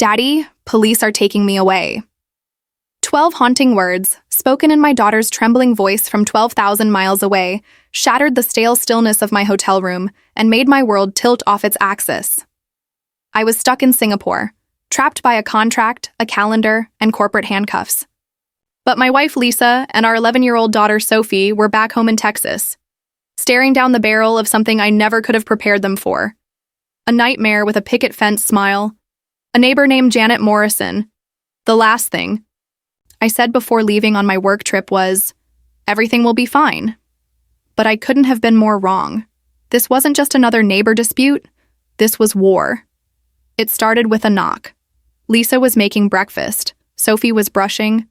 "Daddy, police are taking me away." 12 haunting words, spoken in my daughter's trembling voice from 12,000 miles away, shattered the stale stillness of my hotel room and made my world tilt off its axis. I was stuck in Singapore, trapped by a contract, a calendar, and corporate handcuffs. But my wife Lisa and our 11-year-old daughter Sophie were back home in Texas, staring down the barrel of something I never could have prepared them for. A nightmare with a picket fence smile, a neighbor named Janet Morrison. The last thing I said before leaving on my work trip was, "Everything will be fine." But I couldn't have been more wrong. This wasn't just another neighbor dispute. This was war. It started with a knock. Lisa was making breakfast. Sophie was brushing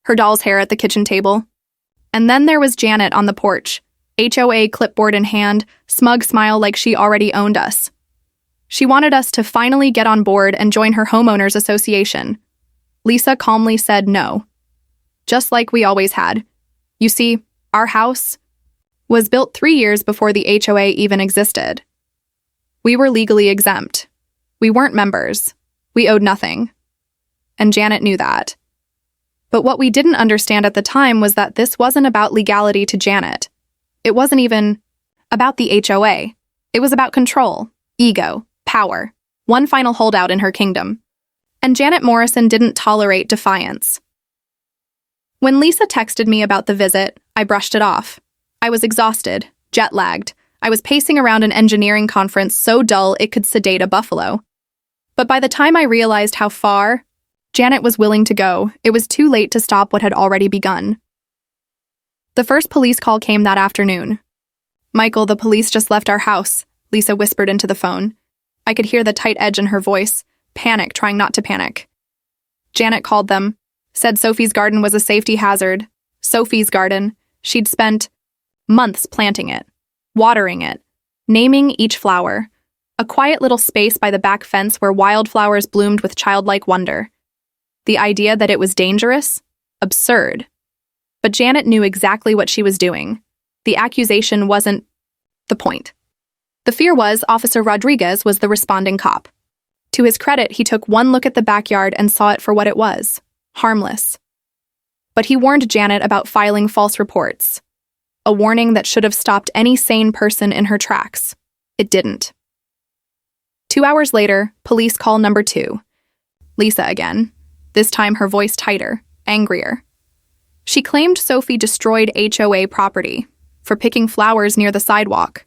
her doll's hair at the kitchen table. And then there was Janet on the porch, HOA clipboard in hand, smug smile like she already owned us. She wanted us to finally get on board and join her homeowners association. Lisa calmly said no. Just like we always had. You see, our house was built 3 years before the HOA even existed. We were legally exempt. We weren't members. We owed nothing. And Janet knew that. But what we didn't understand at the time was that this wasn't about legality to Janet. It wasn't even about the HOA. It was about control, ego, power, one final holdout in her kingdom. And Janet Morrison didn't tolerate defiance. When Lisa texted me about the visit, I brushed it off. I was exhausted, jet-lagged. I was pacing around an engineering conference so dull it could sedate a buffalo. But by the time I realized how far Janet was willing to go, it was too late to stop what had already begun. The first police call came that afternoon. "Michael, the police just left our house," Lisa whispered into the phone. I could hear the tight edge in her voice, panic trying not to panic. Janet called them, said Sophie's garden was a safety hazard. Sophie's garden. She'd spent months planting it, watering it, naming each flower. A quiet little space by the back fence where wildflowers bloomed with childlike wonder. The idea that it was dangerous? Absurd. But Janet knew exactly what she was doing. The accusation wasn't the point. The fear was Officer Rodriguez was the responding cop. To his credit, he took one look at the backyard and saw it for what it was. Harmless. But he warned Janet about filing false reports. A warning that should have stopped any sane person in her tracks. It didn't. 2 hours later, police call number 2. Lisa again. This time her voice tighter, angrier. She claimed Sophie destroyed HOA property for picking flowers near the sidewalk.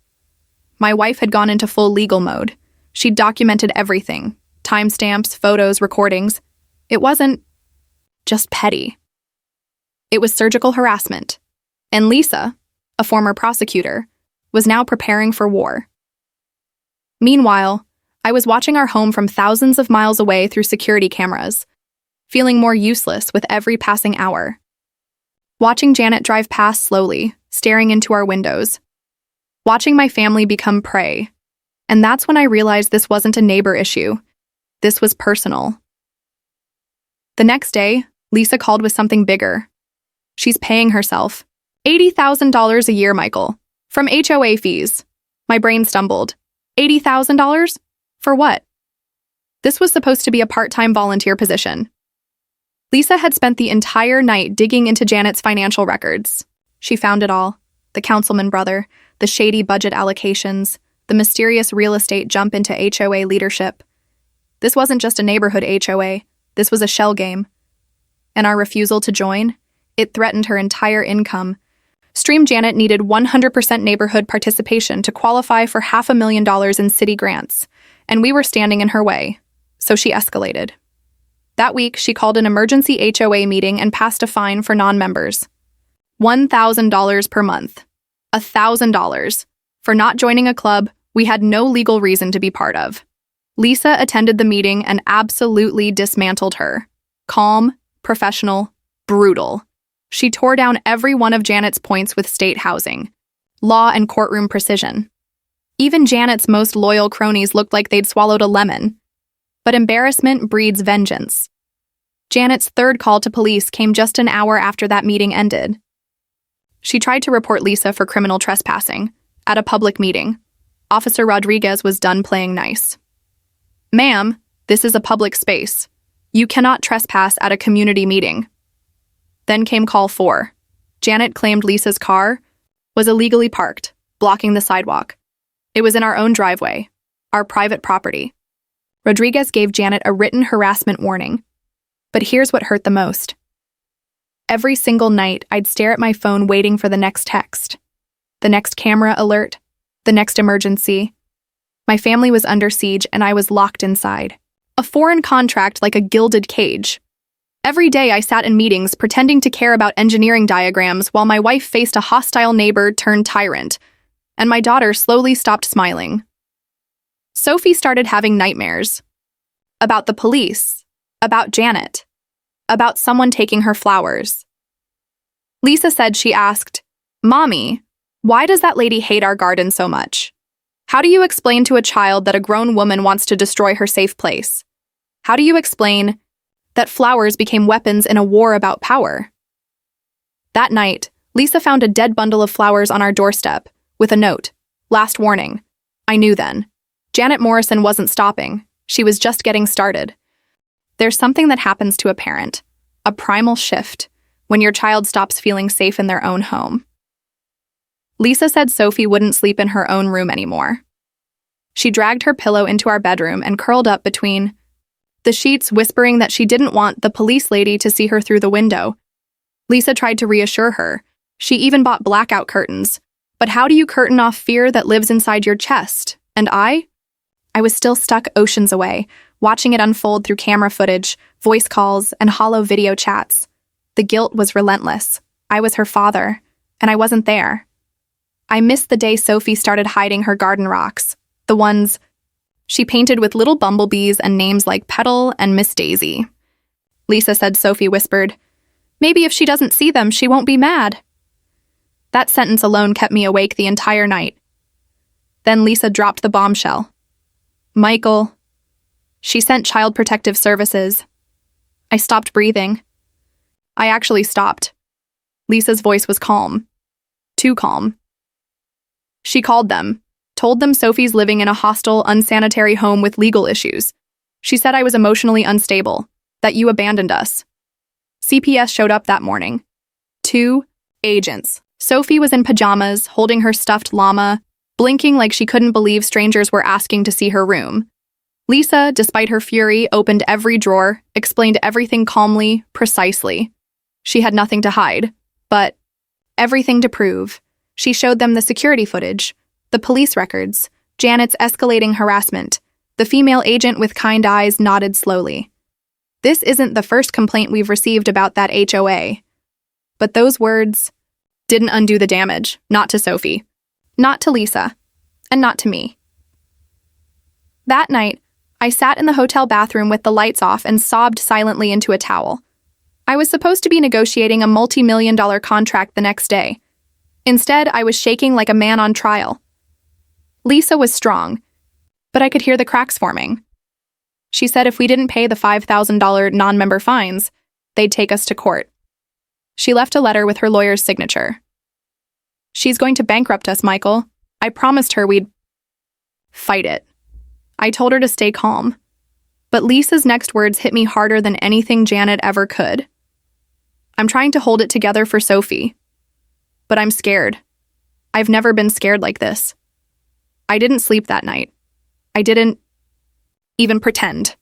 My wife had gone into full legal mode. She'd documented everything. Timestamps, photos, recordings. It wasn't just petty. It was surgical harassment. And Lisa, a former prosecutor, was now preparing for war. Meanwhile, I was watching our home from thousands of miles away through security cameras, feeling more useless with every passing hour. Watching Janet drive past slowly, staring into our windows. Watching my family become prey. And that's when I realized this wasn't a neighbor issue. This was personal. The next day, Lisa called with something bigger. She's paying herself. $80,000 a year, Michael. From HOA fees. My brain stumbled. $80,000? For what? This was supposed to be a part-time volunteer position. Lisa had spent the entire night digging into Janet's financial records. She found it all. The councilman brother, the shady budget allocations, the mysterious real estate jump into HOA leadership. This wasn't just a neighborhood HOA. This was a shell game. And our refusal to join? It threatened her entire income. Stream Janet needed 100% neighborhood participation to qualify for $500,000 in city grants, and we were standing in her way. So she escalated. That week, she called an emergency HOA meeting and passed a fine for non-members. $1,000 per month. $1,000 for not joining a club we had no legal reason to be part of. Lisa attended the meeting and absolutely dismantled her. Calm, professional, brutal. She tore down every one of Janet's points with state housing, law, and courtroom precision. Even Janet's most loyal cronies looked like they'd swallowed a lemon. But embarrassment breeds vengeance. Janet's third call to police came just an hour after that meeting ended. She tried to report Lisa for criminal trespassing at a public meeting. Officer Rodriguez was done playing nice. "Ma'am, This is a public space. You cannot trespass at a community meeting. Then came call 4. Janet claimed Lisa's car was illegally parked, blocking the sidewalk. It was in our own driveway, our private property. Rodriguez gave Janet a written harassment warning. But here's what hurt the most. Every single night, I'd stare at my phone waiting for the next text, the next camera alert, the next emergency. My family was under siege and I was locked inside. A foreign contract like a gilded cage. Every day I sat in meetings pretending to care about engineering diagrams while my wife faced a hostile neighbor turned tyrant, and my daughter slowly stopped smiling. Sophie started having nightmares. About the police, about Janet, about someone taking her flowers. Lisa said she asked, "Mommy, why does that lady hate our garden so much? How do you explain to a child that a grown woman wants to destroy her safe place? How do you explain that flowers became weapons in a war about power?" That night, Lisa found a dead bundle of flowers on our doorstep, with a note, "Last warning." I knew then. Janet Morrison wasn't stopping. She was just getting started. There's something that happens to a parent, a primal shift, when your child stops feeling safe in their own home. Lisa said Sophie wouldn't sleep in her own room anymore. She dragged her pillow into our bedroom and curled up between the sheets, whispering that she didn't want the police lady to see her through the window. Lisa tried to reassure her. She even bought blackout curtains. But how do you curtain off fear that lives inside your chest? And I was still stuck oceans away, watching it unfold through camera footage, voice calls, and hollow video chats. The guilt was relentless. I was her father, and I wasn't there. I missed the day Sophie started hiding her garden rocks, the ones she painted with little bumblebees and names like Petal and Miss Daisy. Lisa said Sophie whispered, "Maybe if she doesn't see them, she won't be mad." That sentence alone kept me awake the entire night. Then Lisa dropped the bombshell. Michael. She sent Child Protective Services. I stopped breathing. I actually stopped. Lisa's voice was calm. Too calm. She called them, told them Sophie's living in a hostile, unsanitary home with legal issues. She said I was emotionally unstable, that you abandoned us. CPS showed up that morning. 2 agents. Sophie was in pajamas, holding her stuffed llama, blinking like she couldn't believe strangers were asking to see her room. Lisa, despite her fury, opened every drawer, explained everything calmly, precisely. She had nothing to hide, but everything to prove. She showed them the security footage, the police records, Janet's escalating harassment. The female agent with kind eyes nodded slowly. This isn't the first complaint we've received about that HOA. But those words didn't undo the damage, not to Sophie, not to Lisa, and not to me. That night, I sat in the hotel bathroom with the lights off and sobbed silently into a towel. I was supposed to be negotiating a multi-million-dollar contract the next day. Instead, I was shaking like a man on trial. Lisa was strong, but I could hear the cracks forming. She said if we didn't pay the $5,000 non-member fines, they'd take us to court. She left a letter with her lawyer's signature. "She's going to bankrupt us, Michael. I promised her we'd fight it." I told her to stay calm. But Lisa's next words hit me harder than anything Janet ever could. "I'm trying to hold it together for Sophie. But I'm scared. I've never been scared like this." I didn't sleep that night. I didn't even pretend.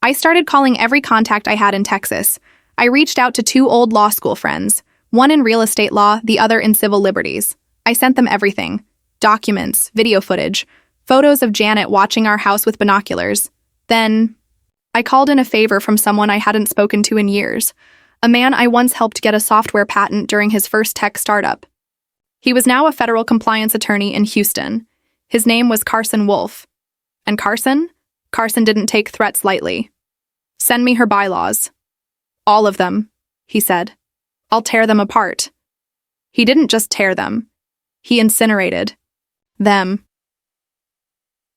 I started calling every contact I had in Texas. I reached out to 2 old law school friends, one in real estate law, the other in civil liberties. I sent them everything: documents, video footage, photos of Janet watching our house with binoculars. Then, I called in a favor from someone I hadn't spoken to in years, a man I once helped get a software patent during his first tech startup. He was now a federal compliance attorney in Houston. His name was Carson Wolf. And Carson didn't take threats lightly. "Send me her bylaws. All of them," he said. "I'll tear them apart." He didn't just tear them. He incinerated them.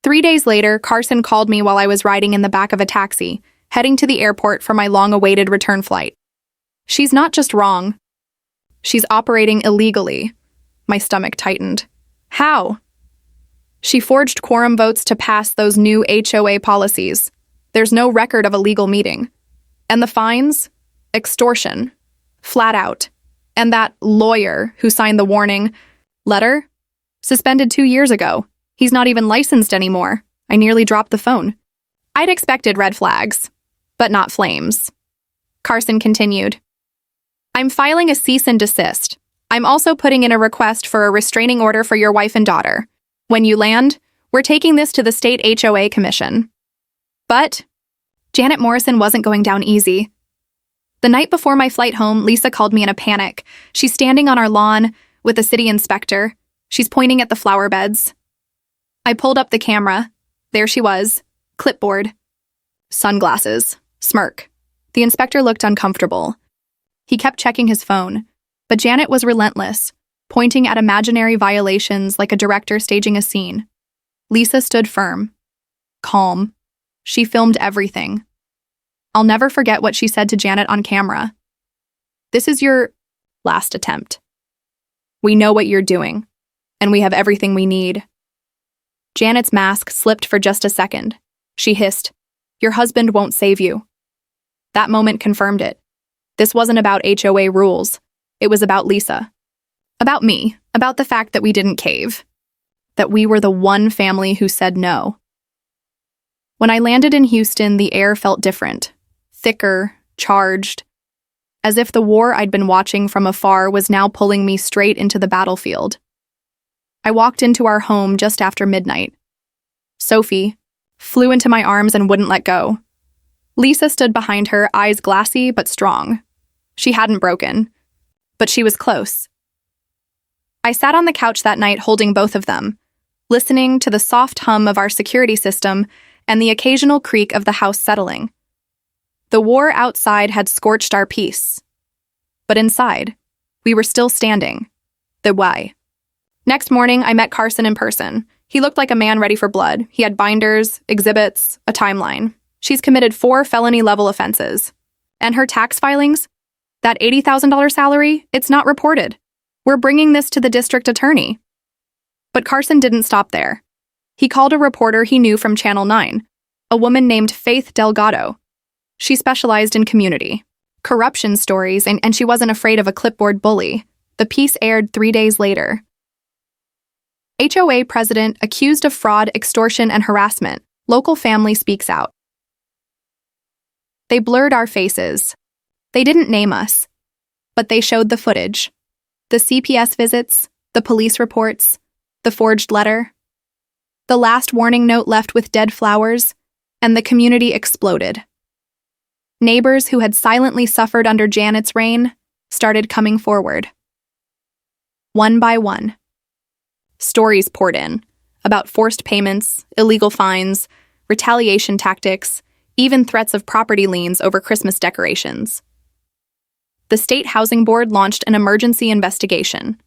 3 days later, Carson called me while I was riding in the back of a taxi, heading to the airport for my long-awaited return flight. "She's not just wrong. She's operating illegally." My stomach tightened. "How?" "She forged quorum votes to pass those new HOA policies. There's no record of a legal meeting. And the fines? Extortion. Flat out. And that lawyer who signed the warning letter? Suspended 2 years ago. He's not even licensed anymore. I nearly dropped the phone. I'd expected red flags, but not flames. Carson continued. I'm filing a cease and desist. I'm also putting in a request for a restraining order for your wife and daughter. When you land, we're taking this to the state HOA commission. But Janet Morrison wasn't going down easy. The night before my flight home, Lisa called me in a panic. She's standing on our lawn with the city inspector. She's pointing at the flower beds. I pulled up the camera. There she was. Clipboard. Sunglasses. Smirk. The inspector looked uncomfortable. He kept checking his phone, but Janet was relentless, pointing at imaginary violations like a director staging a scene. Lisa stood firm. Calm. She filmed everything. I'll never forget what she said to Janet on camera. This is your last attempt. We know what you're doing, and we have everything we need. Janet's mask slipped for just a second. She hissed, Your husband won't save you. That moment confirmed it. This wasn't about HOA rules. It was about Lisa. About me. About the fact that we didn't cave. That we were the one family who said no. When I landed in Houston, the air felt different. Thicker, charged. As if the war I'd been watching from afar was now pulling me straight into the battlefield. I walked into our home just after midnight. Sophie flew into my arms and wouldn't let go. Lisa stood behind her, eyes glassy but strong. She hadn't broken, but she was close. I sat on the couch that night holding both of them, listening to the soft hum of our security system and the occasional creak of the house settling. The war outside had scorched our peace. But inside, we were still standing. The why. Next morning, I met Carson in person. He looked like a man ready for blood. He had binders, exhibits, a timeline. She's committed 4 felony-level offenses. And her tax filings? That $80,000 salary? It's not reported. We're bringing this to the district attorney. But Carson didn't stop there. He called a reporter he knew from Channel 9, a woman named Faith Delgado. She specialized in community, corruption stories, and she wasn't afraid of a clipboard bully. The piece aired 3 days later. HOA president accused of fraud, extortion, and harassment. Local family speaks out. They blurred our faces. They didn't name us, but they showed the footage. The CPS visits, the police reports, the forged letter. The last warning note left with dead flowers, and the community exploded. Neighbors who had silently suffered under Janet's reign started coming forward. One by one. Stories poured in about forced payments, illegal fines, retaliation tactics, even threats of property liens over Christmas decorations. The State Housing Board launched an emergency investigation.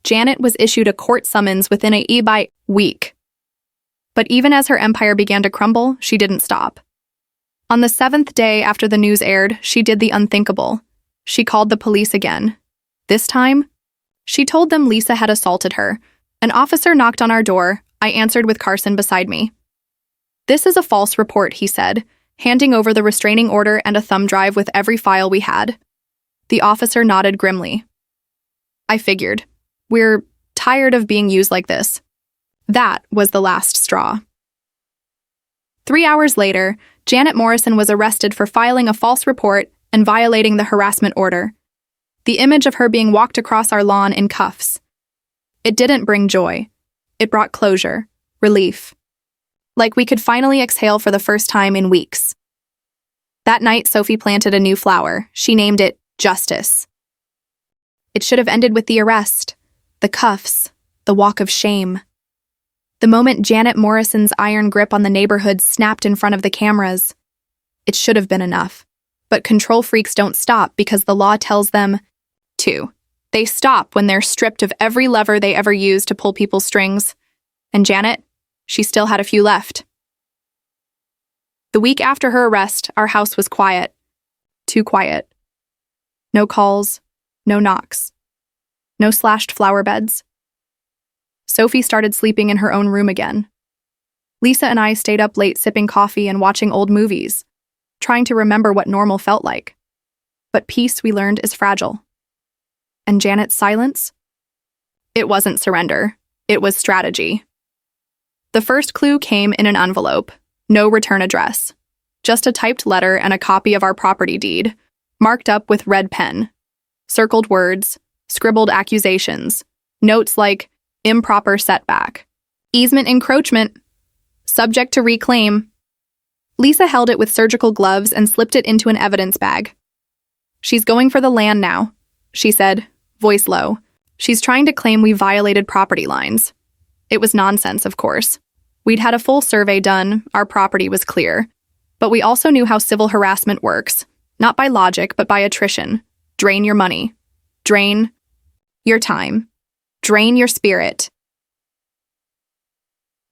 Janet was issued a court summons within a week. But even as her empire began to crumble, she didn't stop. On the 7th day after the news aired, she did the unthinkable. She called the police again. This time, she told them Lisa had assaulted her. An officer knocked on our door. I answered with Carson beside me. This is a false report, he said, handing over the restraining order and a thumb drive with every file we had. The officer nodded grimly. I figured. We're tired of being used like this. That was the last straw. 3 hours later, Janet Morrison was arrested for filing a false report and violating the harassment order. The image of her being walked across our lawn in cuffs. It didn't bring joy. It brought closure, relief. Like we could finally exhale for the first time in weeks. That night, Sophie planted a new flower. She named it Justice. It should have ended with the arrest, the cuffs, the walk of shame. The moment Janet Morrison's iron grip on the neighborhood snapped in front of the cameras, it should have been enough. But control freaks don't stop because the law tells them to. They stop when they're stripped of every lever they ever used to pull people's strings. And Janet, she still had a few left. The week after her arrest, our house was quiet. Too quiet. No calls, no knocks, no slashed flower beds. Sophie started sleeping in her own room again. Lisa and I stayed up late sipping coffee and watching old movies, trying to remember what normal felt like. But peace, we learned, is fragile. And Janet's silence? It wasn't surrender. It was strategy. The first clue came in an envelope. No return address. Just a typed letter and a copy of our property deed, marked up with red pen. Circled words, scribbled accusations, notes like improper setback, easement encroachment, subject to reclaim. Lisa held it with surgical gloves and slipped it into an evidence bag. "She's going for the land now," she said, voice low. "She's trying to claim we violated property lines." It was nonsense, of course. We'd had a full survey done, our property was clear. But we also knew how civil harassment works, not by logic, but by attrition. Drain your money. Drain your time. Drain your spirit.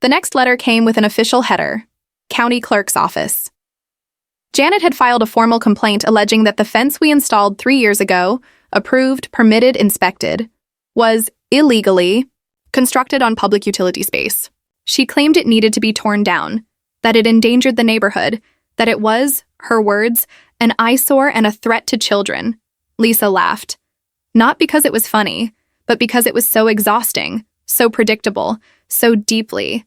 The next letter came with an official header, County Clerk's Office. Janet had filed a formal complaint alleging that the fence we installed 3 years ago, approved, permitted, inspected, was illegally constructed on public utility space. She claimed it needed to be torn down, that it endangered the neighborhood, that it was, her words, an eyesore and a threat to children. Lisa laughed. Not because it was funny, but because it was so exhausting, so predictable, so deeply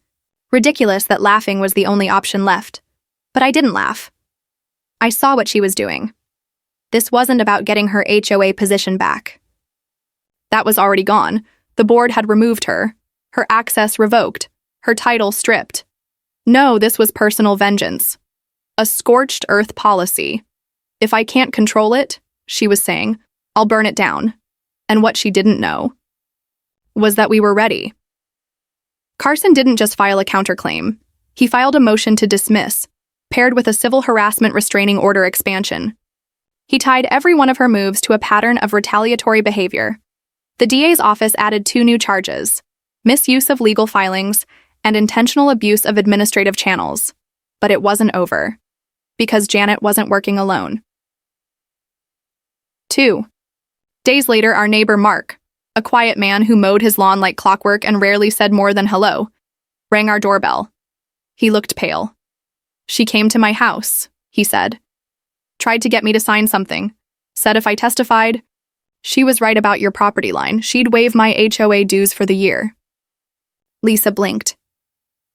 ridiculous that laughing was the only option left. But I didn't laugh. I saw what she was doing. This wasn't about getting her HOA position back. That was already gone. The board had removed her access revoked, her title stripped. No, this was personal vengeance. A scorched earth policy. If I can't control it, she was saying, I'll burn it down. And what she didn't know was that we were ready. Carson didn't just file a counterclaim. He filed a motion to dismiss, paired with a civil harassment restraining order expansion. He tied every one of her moves to a pattern of retaliatory behavior. The DA's office added 2 new charges: misuse of legal filings and intentional abuse of administrative channels. But it wasn't over, because Janet wasn't working alone. 2 days later, our neighbor Mark, a quiet man who mowed his lawn like clockwork and rarely said more than hello, rang our doorbell. He looked pale. "She came to my house," he said. "Tried to get me to sign something. Said if I testified, she was right about your property line. She'd waive my HOA dues for the year." Lisa blinked.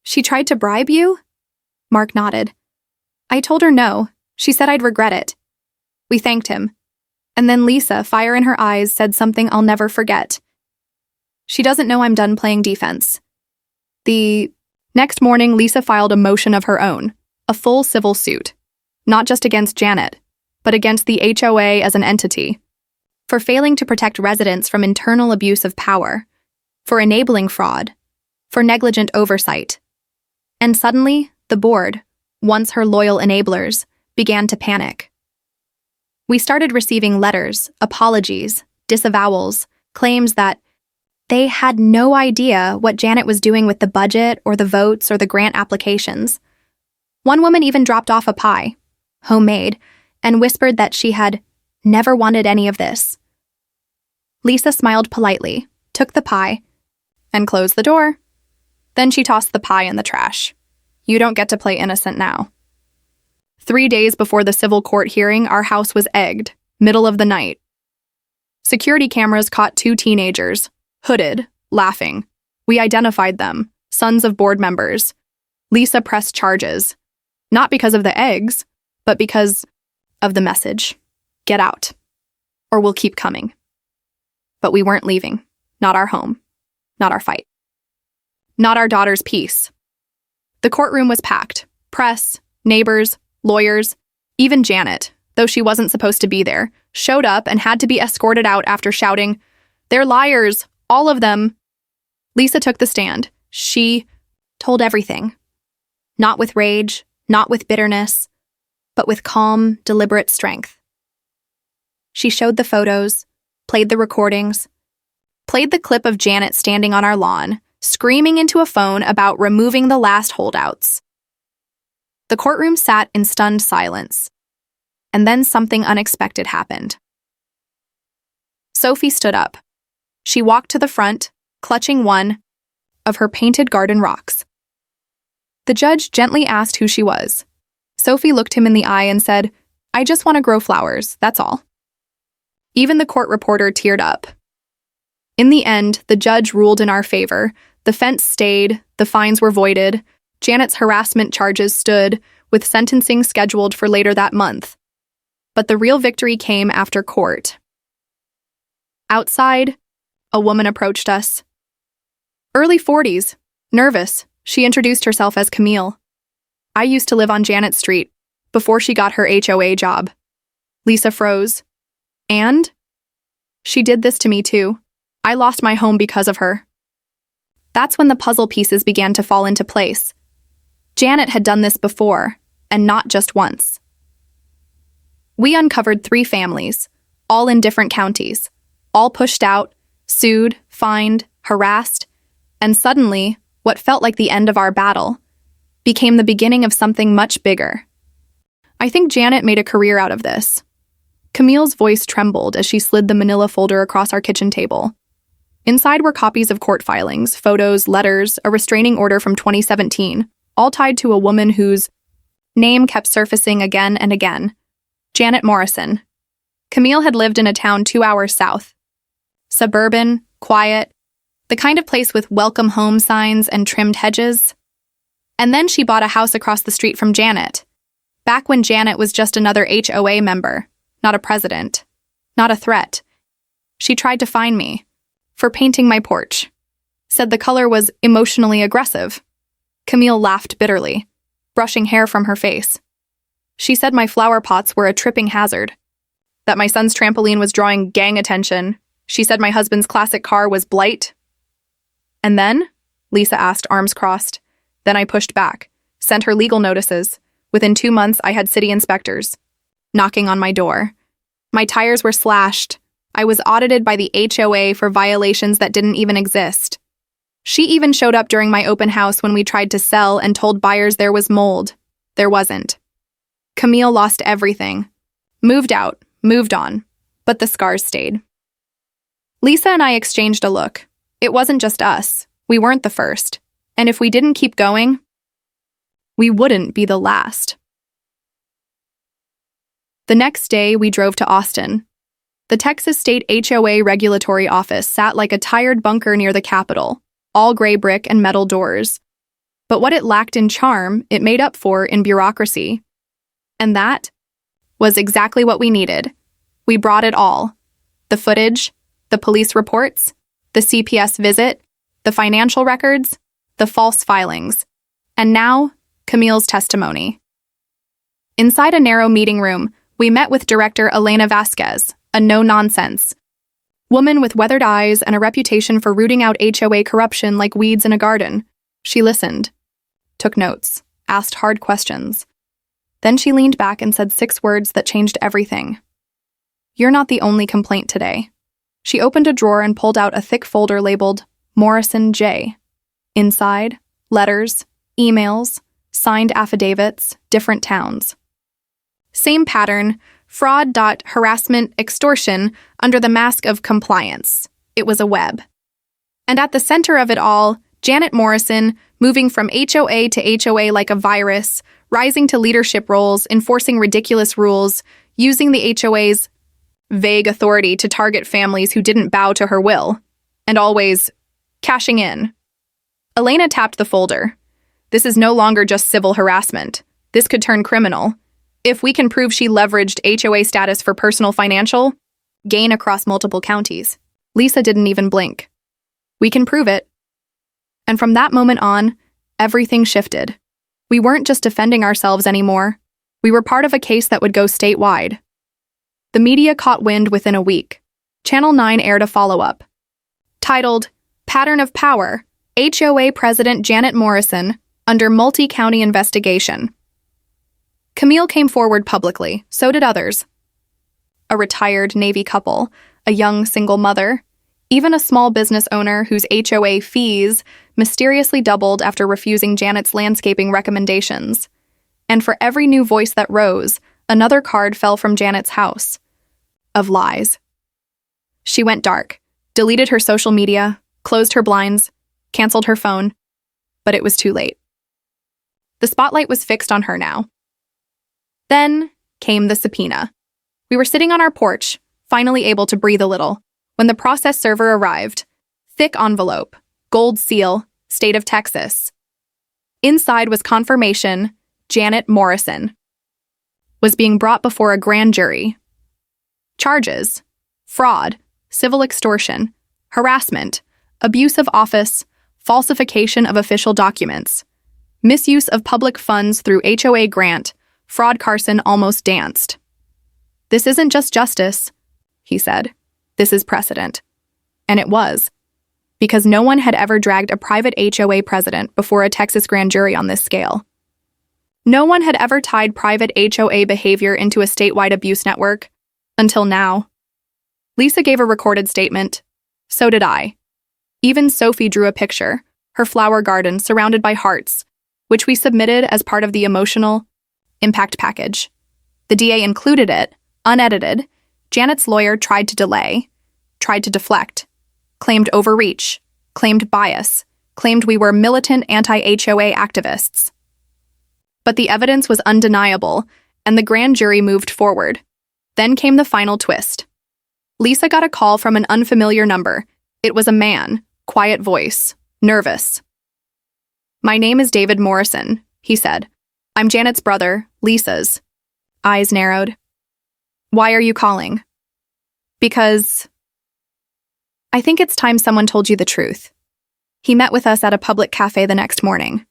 "She tried to bribe you?" Mark nodded. "I told her no. She said I'd regret it." We thanked him. And then Lisa, fire in her eyes, said something I'll never forget. "She doesn't know I'm done playing defense." The next morning, Lisa filed a motion of her own, a full civil suit, not just against Janet, but against the HOA as an entity, for failing to protect residents from internal abuse of power, for enabling fraud, for negligent oversight. And suddenly, the board, once her loyal enablers, began to panic. We started receiving letters, apologies, disavowals, claims that they had no idea what Janet was doing with the budget or the votes or the grant applications. One woman even dropped off a pie, homemade, and whispered that she had never wanted any of this. Lisa smiled politely, took the pie, and closed the door. Then she tossed the pie in the trash. You don't get to play innocent now. 3 days before the civil court hearing, our house was egged, middle of the night. Security cameras caught 2 teenagers, hooded, laughing. We identified them, sons of board members. Lisa pressed charges, not because of the eggs, but because of the message. Get out, or we'll keep coming. But we weren't leaving. Not our home. Not our fight. Not our daughter's peace. The courtroom was packed. Press, neighbors, lawyers, even Janet, though she wasn't supposed to be there, showed up and had to be escorted out after shouting, "They're liars, all of them." Lisa took the stand. She told everything. Not with rage, not with bitterness, but with calm, deliberate strength. She showed the photos, played the recordings, played the clip of Janet standing on our lawn, screaming into a phone about removing the last holdouts. The courtroom sat in stunned silence. And then something unexpected happened. Sophie stood up. She walked to the front, clutching one of her painted garden rocks. The judge gently asked who she was. Sophie looked him in the eye and said, "I just want to grow flowers, that's all." Even the court reporter teared up. In the end, the judge ruled in our favor. The fence stayed, the fines were voided, Janet's harassment charges stood, with sentencing scheduled for later that month. But the real victory came after court. Outside, a woman approached us. Early 40s, nervous, she introduced herself as Camille. I used to live on Janet Street, before she got her HOA job. Lisa froze. And? She did this to me too. I lost my home because of her. That's when the puzzle pieces began to fall into place. Janet had done this before, and not just once. We uncovered 3 families, all in different counties, all pushed out, sued, fined, harassed, and suddenly, what felt like the end of our battle became the beginning of something much bigger. I think Janet made a career out of this. Camille's voice trembled as she slid the manila folder across our kitchen table. Inside were copies of court filings, photos, letters, a restraining order from 2017, all tied to a woman whose name kept surfacing again and again. Janet Morrison. Camille had lived in a town 2 hours south. Suburban, quiet, the kind of place with welcome home signs and trimmed hedges. And then she bought a house across the street from Janet, back when Janet was just another HOA member, not a president, not a threat. She tried to fine me for painting my porch, said the color was emotionally aggressive. Camille laughed bitterly, brushing hair from her face. She said my flower pots were a tripping hazard, that my son's trampoline was drawing gang attention. She said my husband's classic car was blight. And then? Lisa asked, arms crossed. Then I pushed back, sent her legal notices. Within 2 months, I had city inspectors knocking on my door. My tires were slashed. I was audited by the HOA for violations that didn't even exist. She even showed up during my open house when we tried to sell and told buyers there was mold. There wasn't. Camille lost everything. Moved out, moved on, but the scars stayed. Lisa and I exchanged a look. It wasn't just us. We weren't the first. And if we didn't keep going, we wouldn't be the last. The next day, we drove to Austin. The Texas State HOA Regulatory Office sat like a tired bunker near the Capitol, all gray brick and metal doors. But what it lacked in charm, it made up for in bureaucracy. And that was exactly what we needed. We brought it all. The footage, the police reports, the CPS visit, the financial records, the false filings, and now, Camille's testimony. Inside a narrow meeting room, we met with Director Elena Vasquez, a no-nonsense woman with weathered eyes and a reputation for rooting out HOA corruption like weeds in a garden. She listened, took notes, asked hard questions. Then she leaned back and said 6 words that changed everything. "You're not the only complaint today." She opened a drawer and pulled out a thick folder labeled Morrison J. Inside, letters, emails, signed affidavits, different towns. Same pattern, fraud, harassment, extortion, under the mask of compliance. It was a web. And at the center of it all, Janet Morrison, moving from HOA to HOA like a virus, rising to leadership roles, enforcing ridiculous rules, using the HOA's vague authority to target families who didn't bow to her will, and always cashing in. Elena tapped the folder. This is no longer just civil harassment. This could turn criminal. If we can prove she leveraged HOA status for personal financial gain across multiple counties. Lisa didn't even blink. We can prove it. And from that moment on, everything shifted. We weren't just defending ourselves anymore. We were part of a case that would go statewide. The media caught wind within a week. Channel 9 aired a follow-up, titled Pattern of Power, HOA President Janet Morrison under multi-county investigation. Camille came forward publicly, so did others. A retired Navy couple, a young single mother, even a small business owner whose HOA fees mysteriously doubled after refusing Janet's landscaping recommendations. And for every new voice that rose, another card fell from Janet's house. Of lies. She went dark, deleted her social media, closed her blinds, canceled her phone, but it was too late. The spotlight was fixed on her now. Then came the subpoena. We were sitting on our porch, finally able to breathe a little, when the process server arrived. Thick envelope, gold seal, State of Texas. Inside was confirmation Janet Morrison was being brought before a grand jury. Charges: fraud, civil extortion, harassment, abuse of office, falsification of official documents, misuse of public funds through HOA grant. Fraud Carson almost danced. "This isn't just justice," he said. "This is precedent." And it was, because no one had ever dragged a private HOA president before a Texas grand jury on this scale. No one had ever tied private HOA behavior into a statewide abuse network, until now. Lisa gave a recorded statement. So did I. Even Sophie drew a picture, her flower garden surrounded by hearts, which we submitted as part of the emotional impact package. The DA included it, unedited. Janet's lawyer tried to delay, tried to deflect, claimed overreach, claimed bias, claimed we were militant anti-HOA activists. But the evidence was undeniable, and the grand jury moved forward. Then came the final twist. Lisa got a call from an unfamiliar number. It was a man, quiet voice, nervous. "My name is David Morrison," he said. "I'm Janet's brother, Lisa's." Eyes narrowed. "Why are you calling?" "Because I think it's time someone told you the truth." He met with us at a public cafe the next morning.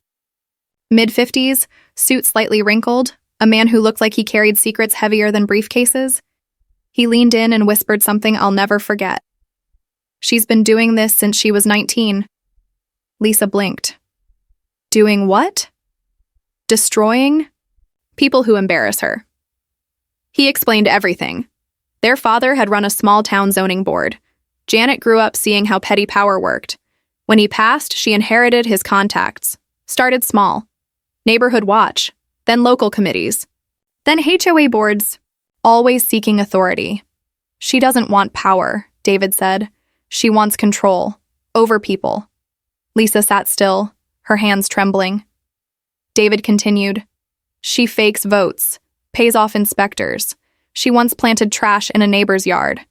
Mid-50s, suit slightly wrinkled, a man who looked like he carried secrets heavier than briefcases. He leaned in and whispered something I'll never forget. "She's been doing this since she was 19. Lisa blinked. "Doing what?" "Destroying people who embarrass her." He explained everything. Their father had run a small-town zoning board. Janet grew up seeing how petty power worked. When he passed, she inherited his contacts. Started small. Neighborhood watch, then local committees, then HOA boards, always seeking authority. "She doesn't want power," David said. "She wants control, over people." Lisa sat still, her hands trembling. David continued. "She fakes votes, pays off inspectors. She once planted trash in a neighbor's yard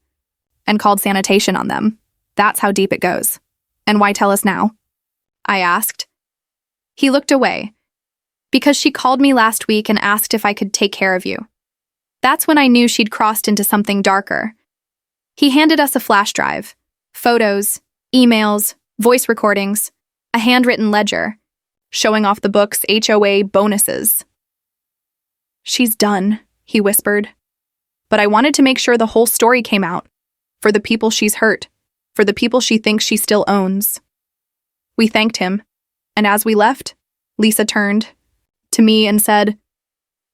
and called sanitation on them. That's how deep it goes." "And why tell us now?" I asked. He looked away. "Because she called me last week and asked if I could take care of you." That's when I knew she'd crossed into something darker. He handed us a flash drive. Photos, emails, voice recordings, a handwritten ledger, showing off the book's HOA bonuses. "She's done," he whispered. "But I wanted to make sure the whole story came out. For the people she's hurt. For the people she thinks she still owns." We thanked him. And as we left, Lisa turned to me and said,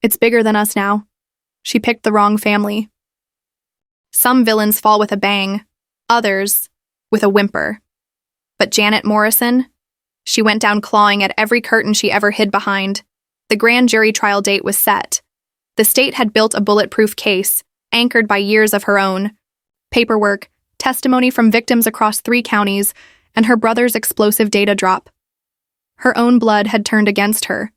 "It's bigger than us now. She picked the wrong family." Some villains fall with a bang, others with a whimper. But Janet Morrison, she went down clawing at every curtain she ever hid behind. The grand jury trial date was set. The state had built a bulletproof case, anchored by years of her own paperwork, testimony from victims across 3 counties, and her brother's explosive data drop. Her own blood had turned against her,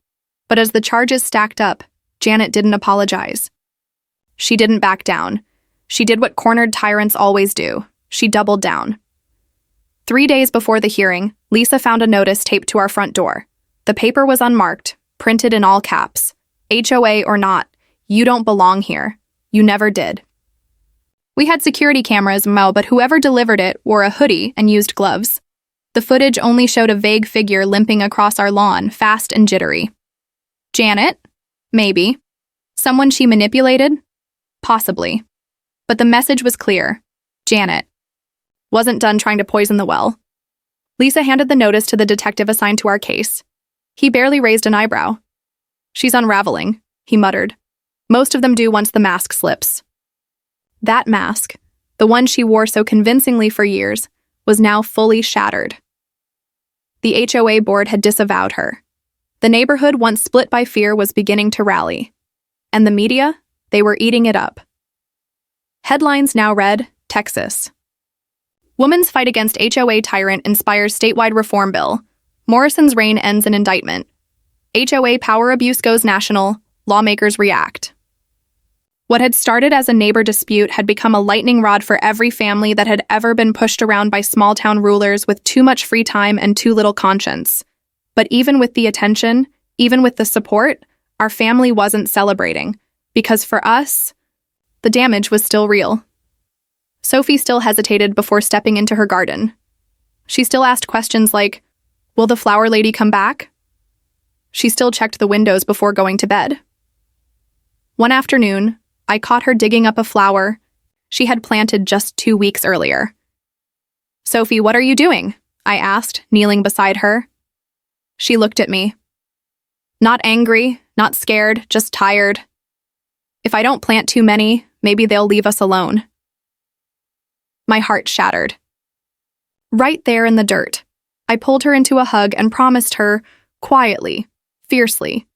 but as the charges stacked up, Janet didn't apologize. She didn't back down. She did what cornered tyrants always do. She doubled down. 3 days before the hearing, Lisa found a notice taped to our front door. The paper was unmarked, printed in all caps. "HOA or not, you don't belong here. You never did." We had security cameras, but whoever delivered it wore a hoodie and used gloves. The footage only showed a vague figure limping across our lawn, fast and jittery. Janet? Maybe. Someone she manipulated? Possibly. But the message was clear. Janet wasn't done trying to poison the well. Lisa handed the notice to the detective assigned to our case. He barely raised an eyebrow. "She's unraveling," he muttered. "Most of them do once the mask slips." That mask, the one she wore so convincingly for years, was now fully shattered. The HOA board had disavowed her. The neighborhood, once split by fear, was beginning to rally. And the media, they were eating it up. Headlines now read, Texas. Woman's fight against HOA tyrant inspires statewide reform bill. Morrison's reign ends in indictment. HOA power abuse goes national. Lawmakers react. What had started as a neighbor dispute had become a lightning rod for every family that had ever been pushed around by small-town rulers with too much free time and too little conscience. But even with the attention, even with the support, our family wasn't celebrating, because for us, the damage was still real. Sophie still hesitated before stepping into her garden. She still asked questions like, "Will the flower lady come back?" She still checked the windows before going to bed. One afternoon, I caught her digging up a flower she had planted just 2 weeks earlier. "Sophie, what are you doing?" I asked, kneeling beside her. She looked at me. Not angry, not scared, just tired. "If I don't plant too many, maybe they'll leave us alone." My heart shattered. Right there in the dirt, I pulled her into a hug and promised her, quietly, fiercely,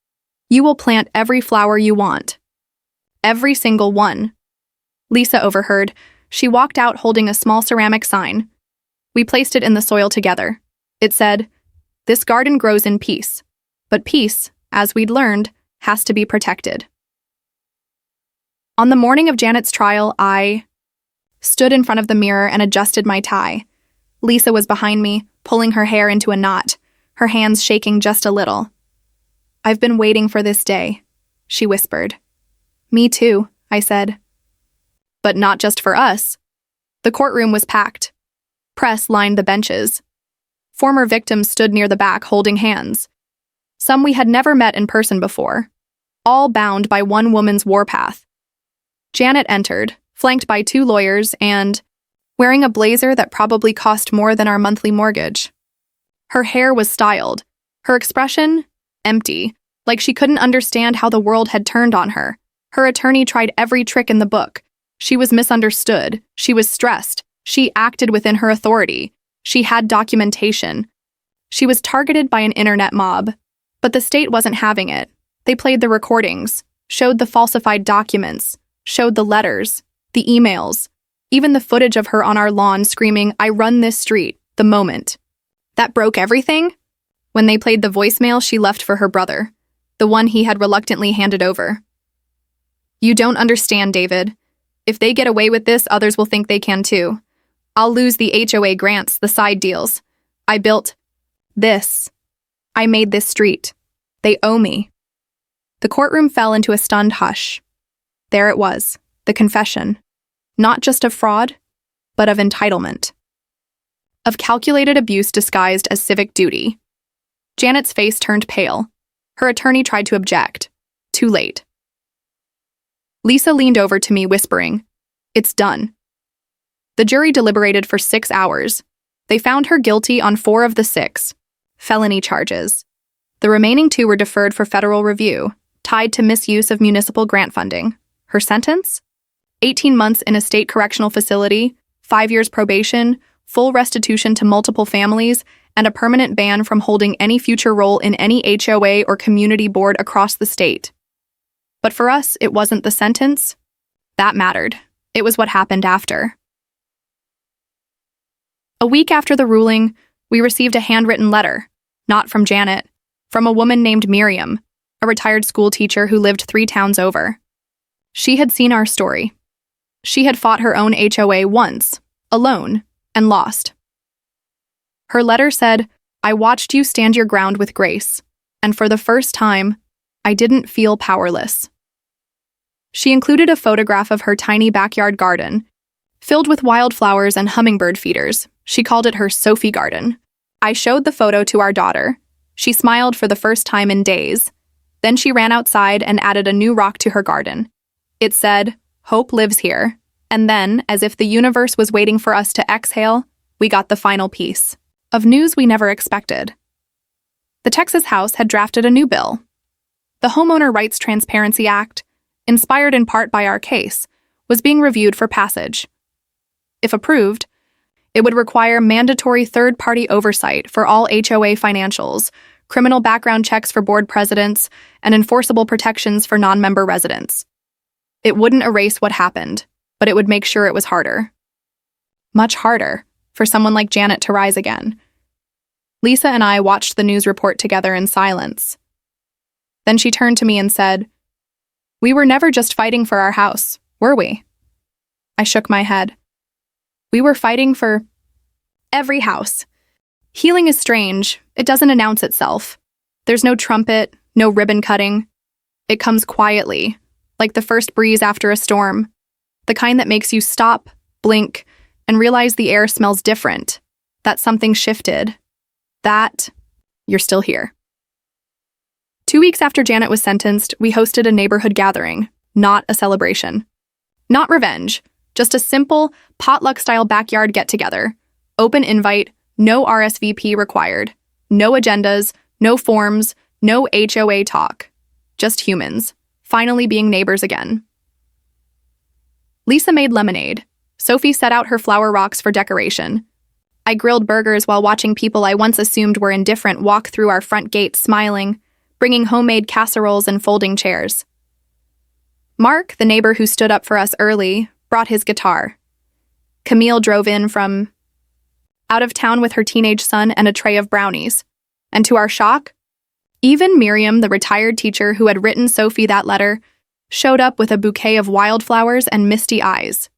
"You will plant every flower you want. Every single one." Lisa overheard. She walked out holding a small ceramic sign. We placed it in the soil together. It said, "This garden grows in peace, but peace, as we'd learned, has to be protected." On the morning of Janet's trial, I stood in front of the mirror and adjusted my tie. Lisa was behind me, pulling her hair into a knot, her hands shaking just a little. "I've been waiting for this day," she whispered. "Me too," I said. But not just for us. The courtroom was packed. Press lined the benches. Former victims stood near the back holding hands. Some we had never met in person before, all bound by one woman's warpath. Janet entered, flanked by 2 lawyers and wearing a blazer that probably cost more than our monthly mortgage. Her hair was styled, her expression empty, like she couldn't understand how the world had turned on her. Her attorney tried every trick in the book. She was misunderstood. She was stressed. She acted within her authority. She had documentation. She was targeted by an internet mob. But the state wasn't having it. They played the recordings, showed the falsified documents, showed the letters, the emails, even the footage of her on our lawn screaming, "I run this street," the moment. That broke everything when they played the voicemail she left for her brother, the one he had reluctantly handed over. "You don't understand, David. If they get away with this, others will think they can too. I'll lose the HOA grants, the side deals. I built this. I made this street. They owe me." The courtroom fell into a stunned hush. There it was, the confession. Not just of fraud, but of entitlement. Of calculated abuse disguised as civic duty. Janet's face turned pale. Her attorney tried to object. Too late. Lisa leaned over to me, whispering, "It's done." The jury deliberated for 6 hours. They found her guilty on 4 of the 6 felony charges. The remaining 2 were deferred for federal review, tied to misuse of municipal grant funding. Her sentence? 18 months in a state correctional facility, 5 years probation, full restitution to multiple families, and a permanent ban from holding any future role in any HOA or community board across the state. But for us, it wasn't the sentence. That mattered. It was what happened after. A week after the ruling, we received a handwritten letter, not from Janet, from a woman named Miriam, a retired school teacher who lived 3 towns over. She had seen our story. She had fought her own HOA once, alone, and lost. Her letter said, "I watched you stand your ground with grace, and for the first time, I didn't feel powerless." She included a photograph of her tiny backyard garden, filled with wildflowers and hummingbird feeders. She called it her Sophie garden. I showed the photo to our daughter. She smiled for the first time in days. Then she ran outside and added a new rock to her garden. It said, "Hope lives here." And then, as if the universe was waiting for us to exhale, we got the final piece of news we never expected. The Texas House had drafted a new bill. The Homeowner Rights Transparency Act, inspired in part by our case, was being reviewed for passage. If approved, it would require mandatory third-party oversight for all HOA financials, criminal background checks for board presidents, and enforceable protections for non-member residents. It wouldn't erase what happened, but it would make sure it was harder. Much harder for someone like Janet to rise again. Lisa and I watched the news report together in silence. Then she turned to me and said, "We were never just fighting for our house, were we?" I shook my head. We were fighting for every house. Healing is strange. It doesn't announce itself. There's no trumpet, no ribbon cutting. It comes quietly, like the first breeze after a storm, the kind that makes you stop, blink, and realize the air smells different, that something shifted, that you're still here. 2 weeks after Janet was sentenced, we hosted a neighborhood gathering, not a celebration. Not revenge, just a simple, potluck-style backyard get-together. Open invite, no RSVP required. No agendas, no forms, no HOA talk. Just humans, finally being neighbors again. Lisa made lemonade. Sophie set out her flower rocks for decoration. I grilled burgers while watching people I once assumed were indifferent walk through our front gate smiling, bringing homemade casseroles and folding chairs. Mark, the neighbor who stood up for us early, brought his guitar. Camille drove in from out of town with her teenage son and a tray of brownies. And to our shock, even Miriam, the retired teacher who had written Sophie that letter, showed up with a bouquet of wildflowers and misty eyes.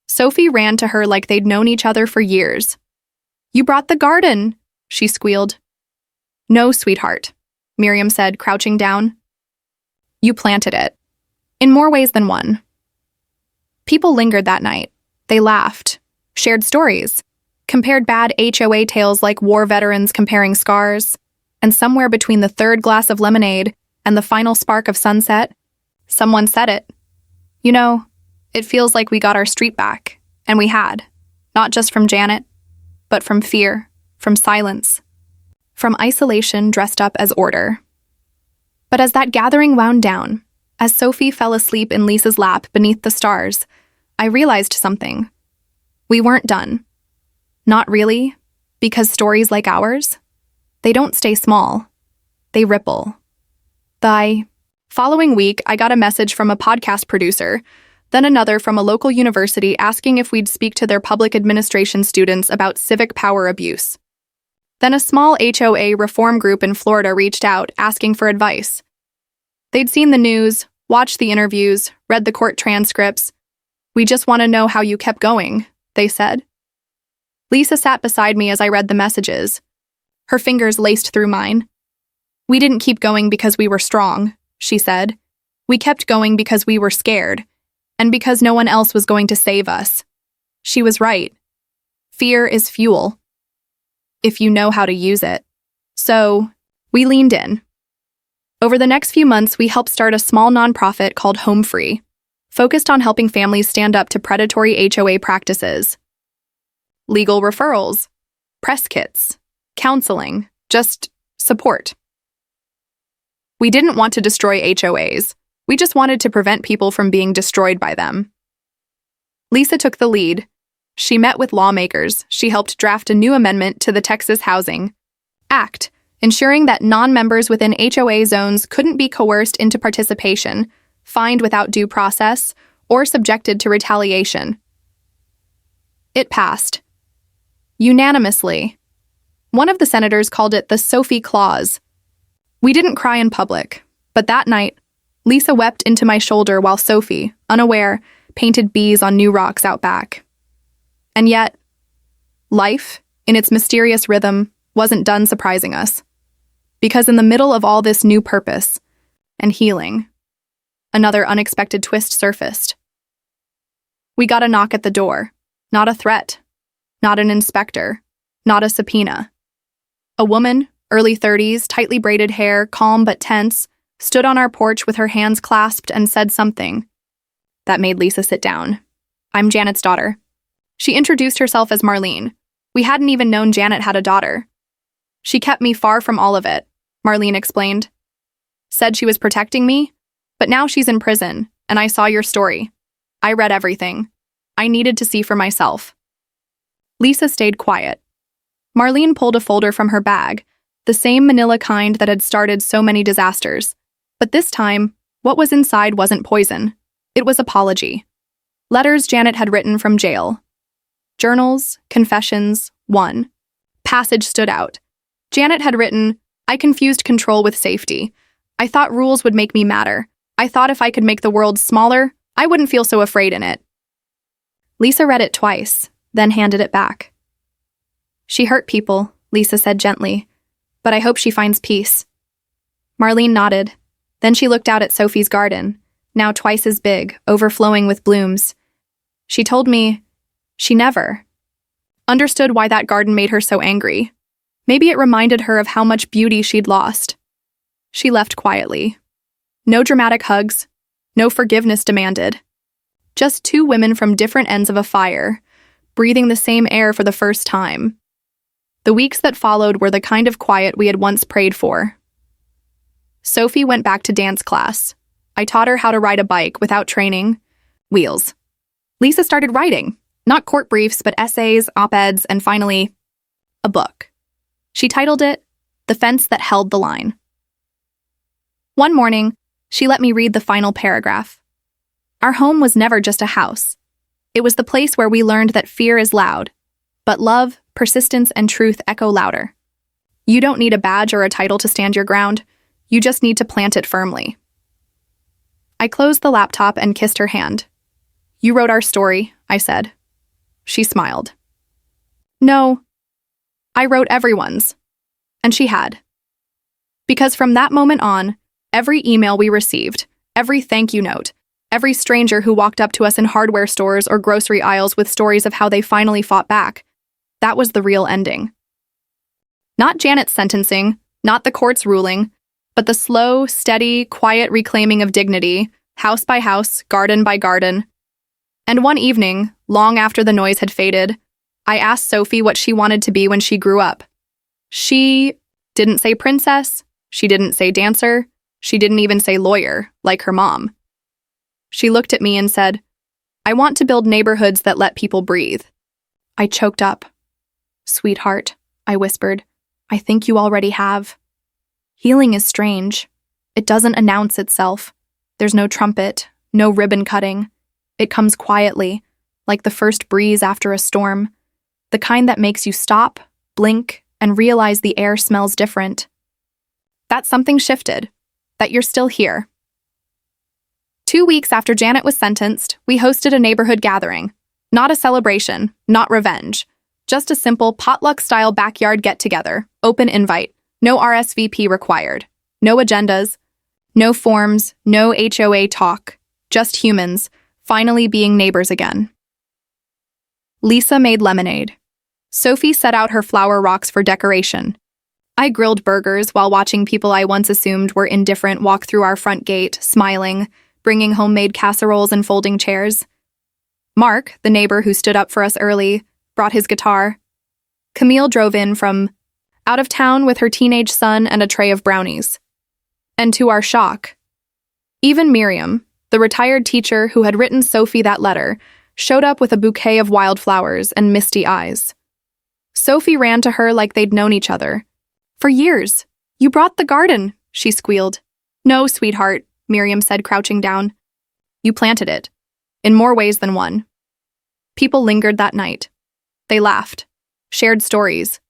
Sophie ran to her like they'd known each other for years. "You brought the garden," she squealed. "No, sweetheart," Miriam said, crouching down. "You planted it. In more ways than one." People lingered that night. They laughed, shared stories, compared bad HOA tales like war veterans comparing scars, and somewhere between the third glass of lemonade and the final spark of sunset, someone said it. "You know, it feels like we got our street back," and we had, not just from Janet, but from fear, from silence, from isolation dressed up as order. But as that gathering wound down, as Sophie fell asleep in Lisa's lap beneath the stars, I realized something. We weren't done. Not really, because stories like ours, they don't stay small. They ripple. The following week, I got a message from a podcast producer, then another from a local university asking if we'd speak to their public administration students about civic power abuse. Then a small HOA reform group in Florida reached out asking for advice. They'd seen the news, watched the interviews, read the court transcripts. "We just want to know how you kept going," they said. Lisa sat beside me as I read the messages. Her fingers laced through mine. "We didn't keep going because we were strong," she said. "We kept going because we were scared, and because no one else was going to save us." She was right. Fear is fuel, if you know how to use it. So, we leaned in. Over the next few months, we helped start a small nonprofit called Home Free, focused on helping families stand up to predatory HOA practices. Legal referrals, press kits, counseling, just support. We didn't want to destroy HOAs. We just wanted to prevent people from being destroyed by them. Lisa took the lead. She met with lawmakers. She helped draft a new amendment to the Texas Housing Act, ensuring that non-members within HOA zones couldn't be coerced into participation, fined without due process, or subjected to retaliation. It passed. Unanimously. One of the senators called it the Sophie Clause. We didn't cry in public, but that night, Lisa wept into my shoulder while Sophie, unaware, painted bees on new rocks out back. And yet, life, in its mysterious rhythm, wasn't done surprising us. Because in the middle of all this new purpose and healing, another unexpected twist surfaced. We got a knock at the door, not a threat, not an inspector, not a subpoena. A woman, early 30s, tightly braided hair, calm but tense, stood on our porch with her hands clasped and said something that made Lisa sit down. "I'm Janet's daughter." She introduced herself as Marlene. We hadn't even known Janet had a daughter. "She kept me far from all of it," Marlene explained. "Said she was protecting me, but now she's in prison, and I saw your story. I read everything. I needed to see for myself." Lisa stayed quiet. Marlene pulled a folder from her bag, the same manila kind that had started so many disasters. But this time, what was inside wasn't poison. It was apology. Letters Janet had written from jail. Journals, confessions, one passage stood out. Janet had written, "I confused control with safety. I thought rules would make me madder. I thought if I could make the world smaller, I wouldn't feel so afraid in it. Lisa read it twice, then handed it back. She hurt people, Lisa said gently, but I hope she finds peace. Marlene nodded. Then she looked out at Sophie's garden, now twice as big, overflowing with blooms. She told me she never understood why that garden made her so angry. Maybe it reminded her of how much beauty she'd lost. She left quietly. No dramatic hugs, no forgiveness demanded. Just two women from different ends of a fire, breathing the same air for the first time. The weeks that followed were the kind of quiet we had once prayed for. Sophie went back to dance class. I taught her how to ride a bike without training. Wheels. Lisa started writing, not court briefs, but essays, op-eds, and finally, a book. She titled it, The Fence That Held the Line. One morning, she let me read the final paragraph. Our home was never just a house. It was the place where we learned that fear is loud, but love, persistence, and truth echo louder. You don't need a badge or a title to stand your ground. You just need to plant it firmly. I closed the laptop and kissed her hand. You wrote our story, I said. She smiled. No, I wrote everyone's. And she had. Because from that moment on, every email we received, every thank you note, every stranger who walked up to us in hardware stores or grocery aisles with stories of how they finally fought back, that was the real ending. Not Janet's sentencing, not the court's ruling, but the slow, steady, quiet reclaiming of dignity, house by house, garden by garden. And one evening, long after the noise had faded, I asked Sophie what she wanted to be when she grew up. She didn't say princess, she didn't say dancer, she didn't even say lawyer, like her mom. She looked at me and said, I want to build neighborhoods that let people breathe. I choked up. Sweetheart, I whispered, I think you already have. Healing is strange. It doesn't announce itself. There's no trumpet, no ribbon cutting. It comes quietly, like the first breeze after a storm, the kind that makes you stop, blink, and realize the air smells different. That something shifted, that you're still here. 2 weeks after Janet was sentenced, we hosted a neighborhood gathering. Not a celebration, not revenge. Just a simple potluck-style backyard get-together, open invite, no RSVP required, no agendas, no forms, no HOA talk, just humans, finally being neighbors again. Lisa made lemonade. Sophie set out her flower rocks for decoration. I grilled burgers while watching people I once assumed were indifferent walk through our front gate, smiling, bringing homemade casseroles and folding chairs. Mark, the neighbor who stood up for us early, brought his guitar. Camille drove in from out of town with her teenage son and a tray of brownies. And to our shock, even Miriam, the retired teacher who had written Sophie that letter, showed up with a bouquet of wildflowers and misty eyes. Sophie ran to her like they'd known each other. For years. You brought the garden, she squealed. No, sweetheart, Miriam said, crouching down. You planted it. In more ways than one. People lingered that night. They laughed, shared stories,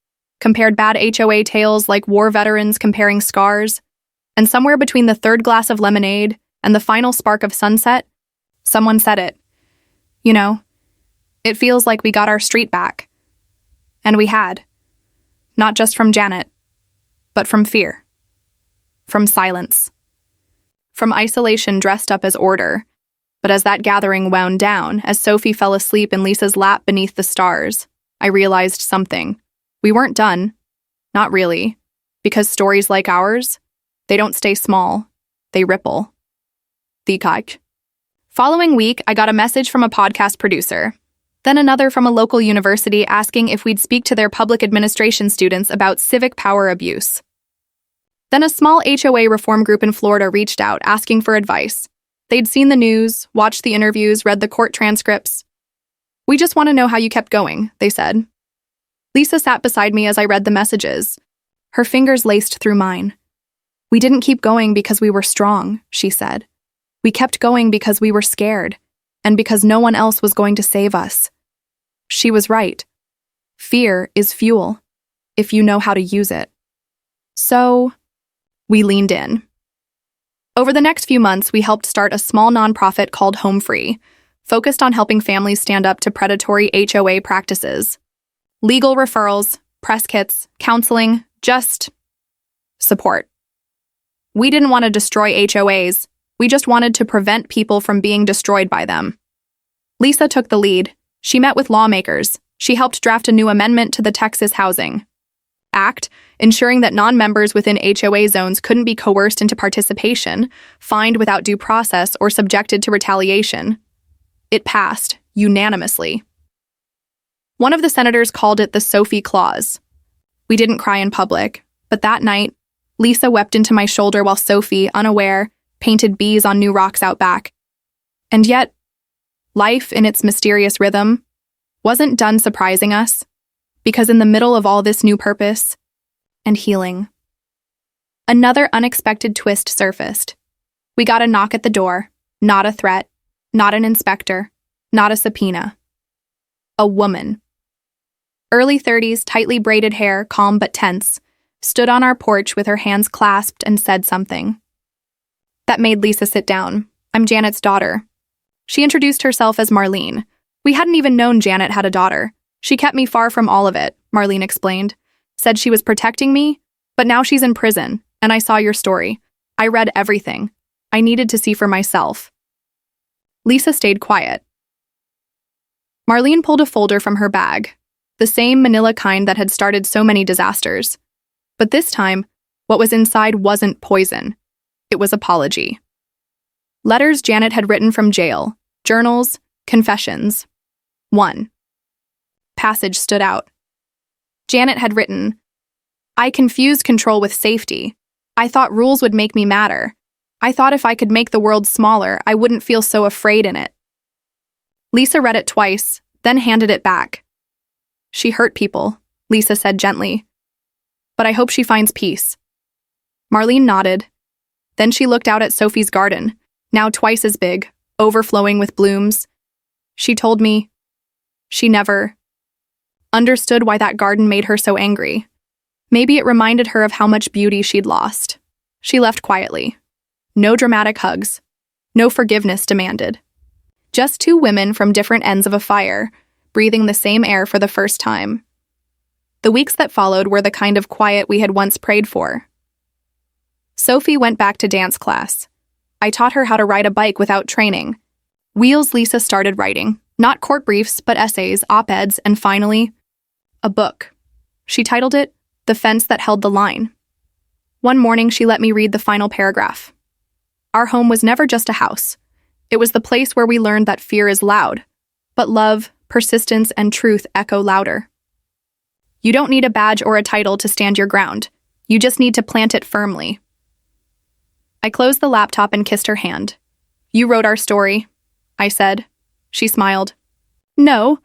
compared bad HOA tales like war veterans comparing scars, and somewhere between the third glass of lemonade and the final spark of sunset, someone said it. You know, it feels like we got our street back. And we had. Not just from Janet, but from fear. From silence. From isolation dressed up as order. But as that gathering wound down, as Sophie fell asleep in Lisa's lap beneath the stars, I realized something. We weren't done. Not really. Because stories like ours, they don't stay small. They ripple. The kike. Following week, I got a message from a podcast producer. Then another from a local university asking if we'd speak to their public administration students about civic power abuse. Then a small HOA reform group in Florida reached out asking for advice. They'd seen the news, watched the interviews, read the court transcripts. We just want to know how you kept going, they said. Lisa sat beside me as I read the messages. Her fingers laced through mine. We didn't keep going because we were strong, she said. We kept going because we were scared, and because no one else was going to save us. She was right. Fear is fuel, if you know how to use it. So, we leaned in. Over the next few months, we helped start a small nonprofit called Home Free, focused on helping families stand up to predatory HOA practices. Legal referrals, press kits, counseling, just support. We didn't want to destroy HOAs. We just wanted to prevent people from being destroyed by them. Lisa took the lead. She met with lawmakers. She helped draft a new amendment to the Texas Housing Act, ensuring that non-members within HOA zones couldn't be coerced into participation, fined without due process, or subjected to retaliation. It passed, unanimously. One of the senators called it the Sophie Clause. We didn't cry in public, but that night, Lisa wept into my shoulder while Sophie, unaware, painted bees on new rocks out back. And yet, life, in its mysterious rhythm, wasn't done surprising us, because in the middle of all this new purpose and healing, another unexpected twist surfaced. We got a knock at the door, not a threat, not an inspector, not a subpoena. A woman. Early 30s, tightly braided hair, calm but tense, stood on our porch with her hands clasped and said something. That made Lisa sit down. I'm Janet's daughter. She introduced herself as Marlene. We hadn't even known Janet had a daughter. She kept me far from all of it, Marlene explained. Said she was protecting me, but now she's in prison, and I saw your story. I read everything. I needed to see for myself. Lisa stayed quiet. Marlene pulled a folder from her bag, the same manila kind that had started so many disasters. But this time, what was inside wasn't poison. It was apology. Letters Janet had written from jail, journals, confessions. 1. Passage stood out. Janet had written, I confused control with safety. I thought rules would make me matter. I thought if I could make the world smaller, I wouldn't feel so afraid in it. Lisa read it twice, then handed it back. She hurt people, Lisa said gently. But I hope she finds peace. Marlene nodded. Then she looked out at Sophie's garden, now twice as big, overflowing with blooms. She told me she never understood why that garden made her so angry. Maybe it reminded her of how much beauty she'd lost. She left quietly. No dramatic hugs. No forgiveness demanded. Just two women from different ends of a fire, breathing the same air for the first time. The weeks that followed were the kind of quiet we had once prayed for. Sophie went back to dance class. I taught her how to ride a bike without training. Wheels Lisa started writing, not court briefs, but essays, op-eds, and finally, a book. She titled it, The Fence That Held the Line. One morning, she let me read the final paragraph. Our home was never just a house. It was the place where we learned that fear is loud, but love, persistence, and truth echo louder. You don't need a badge or a title to stand your ground. You just need to plant it firmly. I closed the laptop and kissed her hand. You wrote our story, I said. She smiled. No,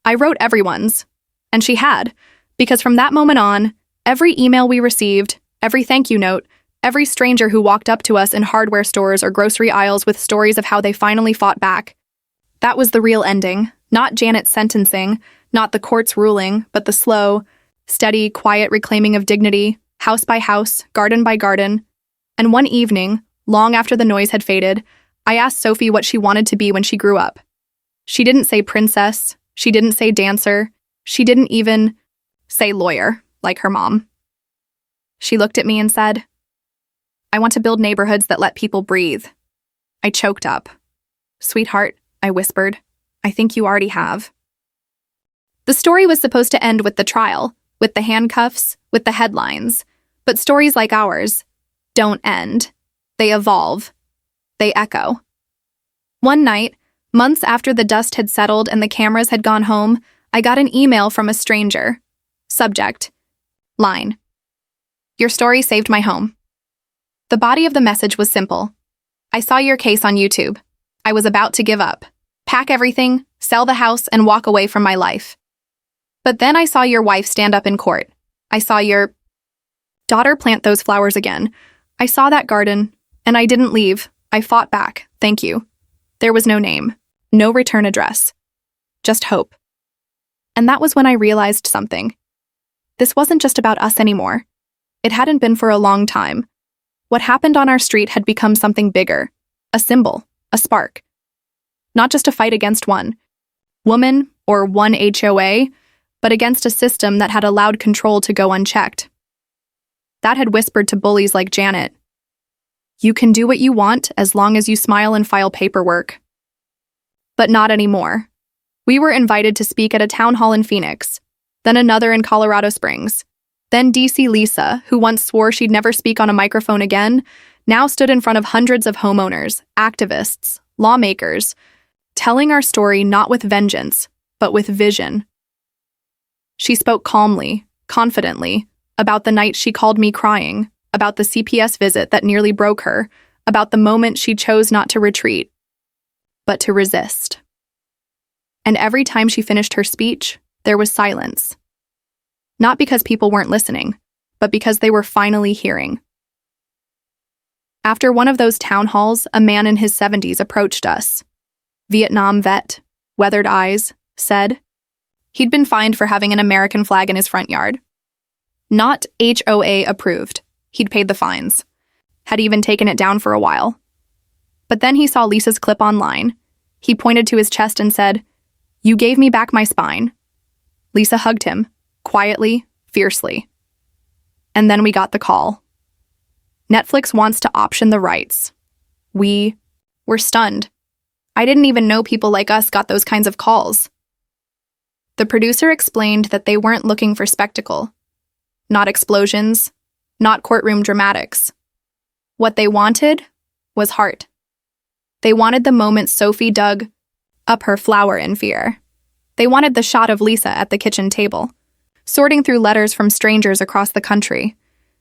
I wrote everyone's. And she had, because from that moment on, every email we received, every thank you note, every stranger who walked up to us in hardware stores or grocery aisles with stories of how they finally fought back. That was the real ending, not Janet's sentencing, not the court's ruling, but the slow, steady, quiet reclaiming of dignity, house by house, garden by garden. And one evening, long after the noise had faded, I asked Sophie what she wanted to be when she grew up. She didn't say princess, she didn't say dancer, she didn't even say lawyer, like her mom. She looked at me and said, I want to build neighborhoods that let people breathe. I choked up. Sweetheart, I whispered, I think you already have. The story was supposed to end with the trial, with the handcuffs, with the headlines. But stories like ours don't end. They evolve. They echo. One night, months after the dust had settled and the cameras had gone home, I got an email from a stranger. Subject. Line. Your story saved my home. The body of the message was simple. I saw your case on YouTube. I was about to give up, pack everything, sell the house, and walk away from my life. But then I saw your wife stand up in court. I saw your daughter plant those flowers again. I saw that garden, and I didn't leave. I fought back, thank you. There was no name, no return address, just hope. And that was when I realized something. This wasn't just about us anymore. It hadn't been for a long time. What happened on our street had become something bigger, a symbol, a spark. Not just a fight against one woman or one HOA, but against a system that had allowed control to go unchecked. That had whispered to bullies like Janet, "You can do what you want as long as you smile and file paperwork." But not anymore. We were invited to speak at a town hall in Phoenix, then another in Colorado Springs. Then DC Lisa, who once swore she'd never speak on a microphone again, now stood in front of hundreds of homeowners, activists, lawmakers, telling our story not with vengeance, but with vision. She spoke calmly, confidently, about the night she called me crying, about the CPS visit that nearly broke her, about the moment she chose not to retreat, but to resist. And every time she finished her speech, there was silence. Not because people weren't listening, but because they were finally hearing. After one of those town halls, a man in his 70s approached us. Vietnam vet, weathered eyes, said he'd been fined for having an American flag in his front yard. Not HOA approved. He'd paid the fines. Had even taken it down for a while. But then he saw Lisa's clip online. He pointed to his chest and said, "You gave me back my spine." Lisa hugged him, quietly, fiercely. And then we got the call. Netflix wants to option the rights. We were stunned. I didn't even know people like us got those kinds of calls. The producer explained that they weren't looking for spectacle. Not explosions, not courtroom dramatics. What they wanted was heart. They wanted the moment Sophie dug up her flower in fear. They wanted the shot of Lisa at the kitchen table, sorting through letters from strangers across the country.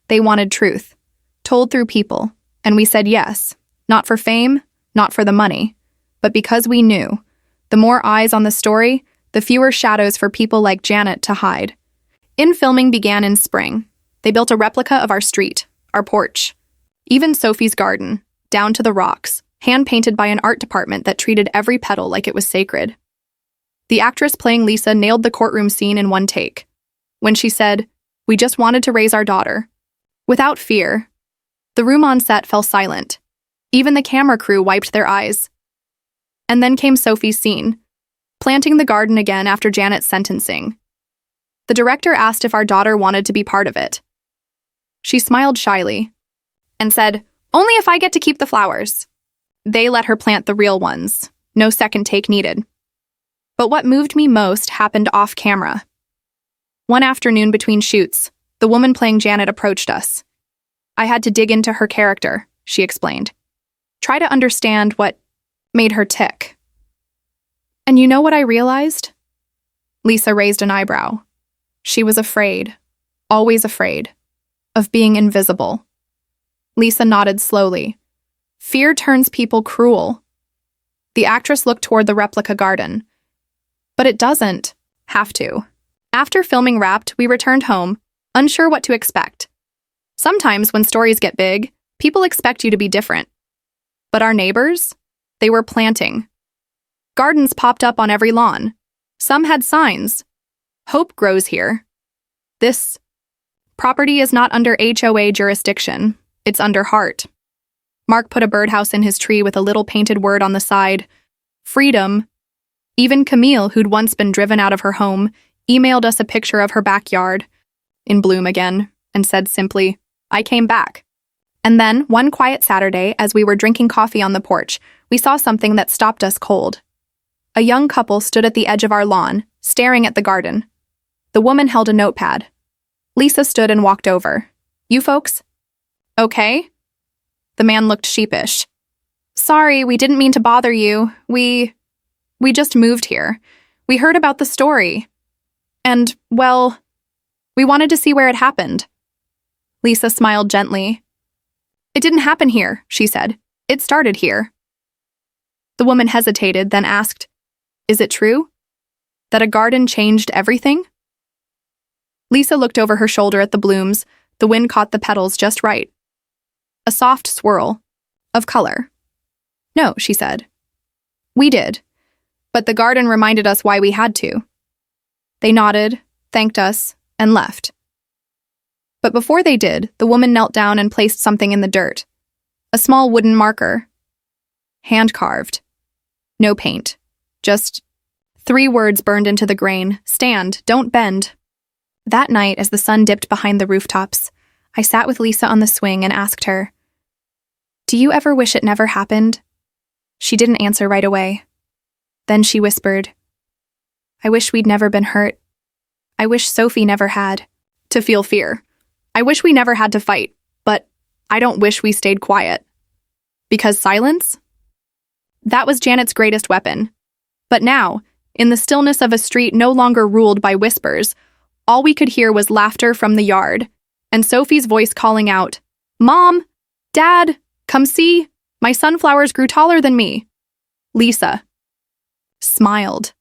They wanted truth, told through people, and we said yes, not for fame, not for the money, but because we knew, the more eyes on the story, the fewer shadows for people like Janet to hide. Filming began in spring. They built a replica of our street, our porch, even Sophie's garden, down to the rocks, hand-painted by an art department that treated every petal like it was sacred. The actress playing Lisa nailed the courtroom scene in one take. When she said, "We just wanted to raise our daughter," without fear, the room on set fell silent. Even the camera crew wiped their eyes. And then came Sophie's scene, planting the garden again after Janet's sentencing. The director asked if our daughter wanted to be part of it. She smiled shyly and said, "Only if I get to keep the flowers." They let her plant the real ones. No second take needed. But what moved me most happened off camera. One afternoon between shoots, the woman playing Janet approached us. I had to dig into her character, she explained. Try to understand what made her tick. And you know what I realized? Lisa raised an eyebrow. She was afraid, always afraid, of being invisible. Lisa nodded slowly. Fear turns people cruel. The actress looked toward the replica garden. But it doesn't have to. After filming wrapped, we returned home, unsure what to expect. Sometimes when stories get big, people expect you to be different. But our neighbors? They were planting. Gardens popped up on every lawn. Some had signs. Hope grows here. This property is not under HOA jurisdiction. It's under heart. Mark put a birdhouse in his tree with a little painted word on the side. Freedom. Even Camille, who'd once been driven out of her home, emailed us a picture of her backyard, in bloom again, and said simply, "I came back." And then, one quiet Saturday, as we were drinking coffee on the porch, we saw something that stopped us cold. A young couple stood at the edge of our lawn, staring at the garden. The woman held a notepad. Lisa stood and walked over. "You folks? Okay?" The man looked sheepish. "Sorry, we didn't mean to bother you. We just moved here. We heard about the story. And, well, we wanted to see where it happened." Lisa smiled gently. "It didn't happen here," she said. "It started here." The woman hesitated, then asked, "Is it true? That a garden changed everything?" Lisa looked over her shoulder at the blooms. The wind caught the petals just right. A soft swirl of color. "No," she said. "We did. But the garden reminded us why we had to." They nodded, thanked us, and left. But before they did, the woman knelt down and placed something in the dirt. A small wooden marker. Hand-carved. No paint. Just 3 words burned into the grain. Stand, don't bend. That night, as the sun dipped behind the rooftops, I sat with Lisa on the swing and asked her, "Do you ever wish it never happened?" She didn't answer right away. Then she whispered, "I wish we'd never been hurt. I wish Sophie never had to feel fear. I wish we never had to fight, but I don't wish we stayed quiet." Because silence? That was Janet's greatest weapon. But now, in the stillness of a street no longer ruled by whispers, all we could hear was laughter from the yard, and Sophie's voice calling out, "Mom! Dad! Come see! My sunflowers grew taller than me." Lisa smiled.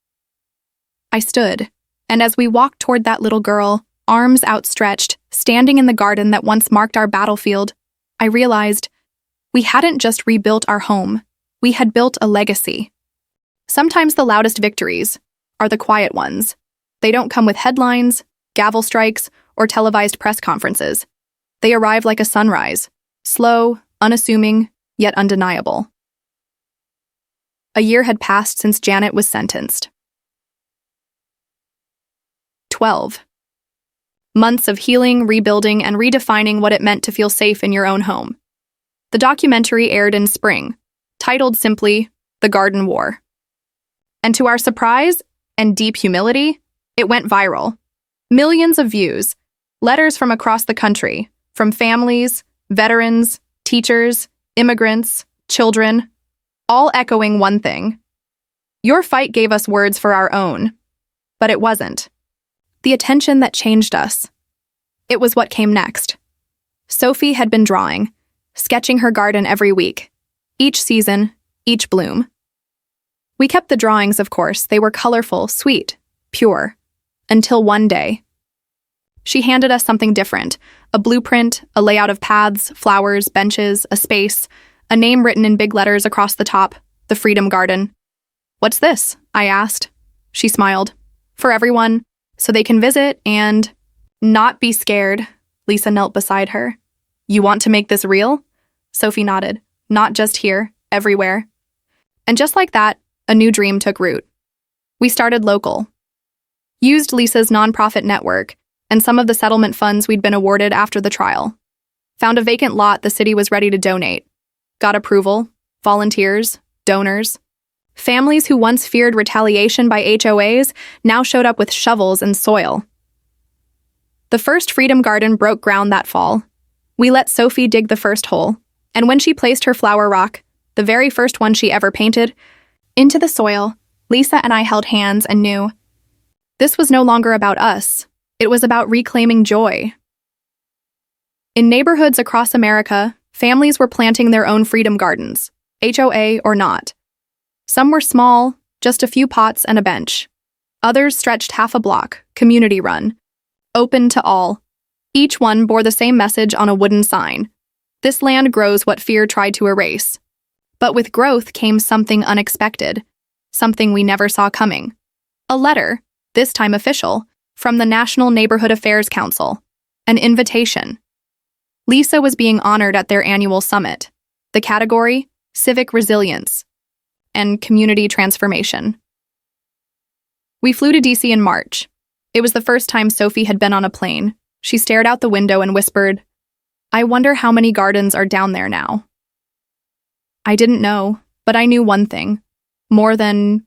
I stood, and as we walked toward that little girl, arms outstretched, standing in the garden that once marked our battlefield, I realized we hadn't just rebuilt our home, we had built a legacy. Sometimes the loudest victories are the quiet ones. They don't come with headlines, gavel strikes, or televised press conferences. They arrive like a sunrise, slow, unassuming, yet undeniable. A year had passed since Janet was sentenced. 12 months of healing, rebuilding, and redefining what it meant to feel safe in your own home. The documentary aired in spring, titled simply The Garden War. And to our surprise and deep humility, it went viral. Millions of views, letters from across the country, from families, veterans, teachers, immigrants, children, all echoing one thing. Your fight gave us words for our own, but it wasn't the attention that changed us. It was what came next. Sophie had been drawing, sketching her garden every week, each season, each bloom. We kept the drawings, of course. They were colorful, sweet, pure, until one day. She handed us something different, a blueprint, a layout of paths, flowers, benches, a space, a name written in big letters across the top, the Freedom Garden. "What's this?" I asked. She smiled. "For everyone, so they can visit and not be scared." Lisa knelt beside her. "You want to make this real?" Sophie nodded. "Not just here, everywhere." And just like that, a new dream took root. We started local. Used Lisa's nonprofit network and some of the settlement funds we'd been awarded after the trial. Found a vacant lot the city was ready to donate. Got approval, volunteers, donors. Families who once feared retaliation by HOAs now showed up with shovels and soil. The first Freedom Garden broke ground that fall. We let Sophie dig the first hole, and when she placed her flower rock, the very first one she ever painted, into the soil, Lisa and I held hands and knew this was no longer about us. It was about reclaiming joy. In neighborhoods across America, families were planting their own freedom gardens, HOA or not. Some were small, just a few pots and a bench. Others stretched half a block, community-run, open to all. Each one bore the same message on a wooden sign. This land grows what fear tried to erase. But with growth came something unexpected, something we never saw coming. A letter, this time official, from the National Neighborhood Affairs Council. An invitation. Lisa was being honored at their annual summit. The category, Civic Resilience and Community Transformation. We flew to DC in March. It was the first time Sophie had been on a plane. She stared out the window and whispered, "I wonder how many gardens are down there now." I didn't know, but I knew one thing. More than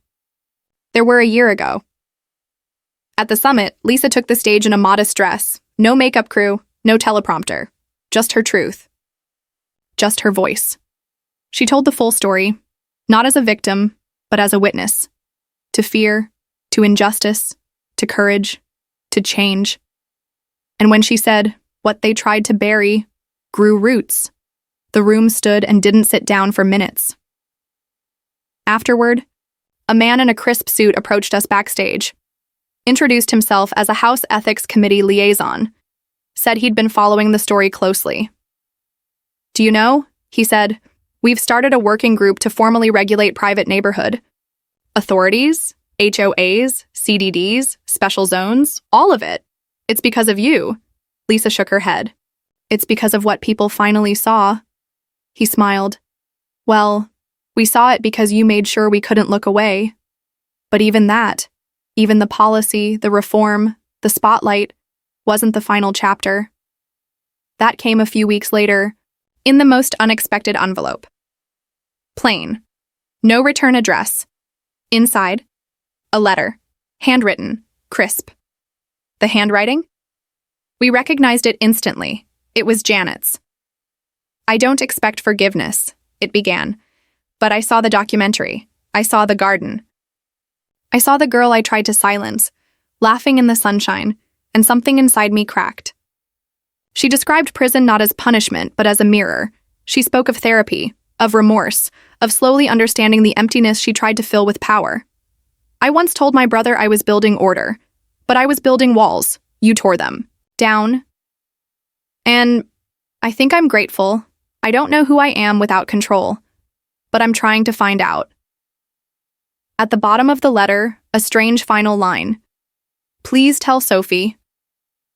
there were a year ago. At the summit, Lisa took the stage in a modest dress. No makeup crew, no teleprompter. Just her truth. Just her voice. She told the full story, not as a victim, but as a witness. To fear, to injustice, to courage, to change. And when she said, what they tried to bury grew roots, the room stood and didn't sit down for minutes. Afterward, a man in a crisp suit approached us backstage, introduced himself as a House Ethics Committee liaison, said he'd been following the story closely. "Do you know," he said, "we've started a working group to formally regulate private neighborhood. Authorities, HOAs, CDDs, special zones, all of it. It's because of you." Lisa shook her head. It's because of what people finally saw. He smiled. Well, we saw it because you made sure we couldn't look away. But even that, even the policy, the reform, the spotlight, wasn't the final chapter. That came a few weeks later, in the most unexpected envelope. Plain. No return address. Inside, a letter. Handwritten. Crisp. The handwriting? We recognized it instantly. It was Janet's. I don't expect forgiveness, it began. But I saw the documentary. I saw the garden. I saw the girl I tried to silence, laughing in the sunshine, and something inside me cracked. She described prison not as punishment, but as a mirror. She spoke of therapy, of remorse, of slowly understanding the emptiness she tried to fill with power. I once told my brother I was building order, but I was building walls. You tore them down. And I think I'm grateful. I don't know who I am without control, but I'm trying to find out. At the bottom of the letter, a strange final line. Please tell Sophie.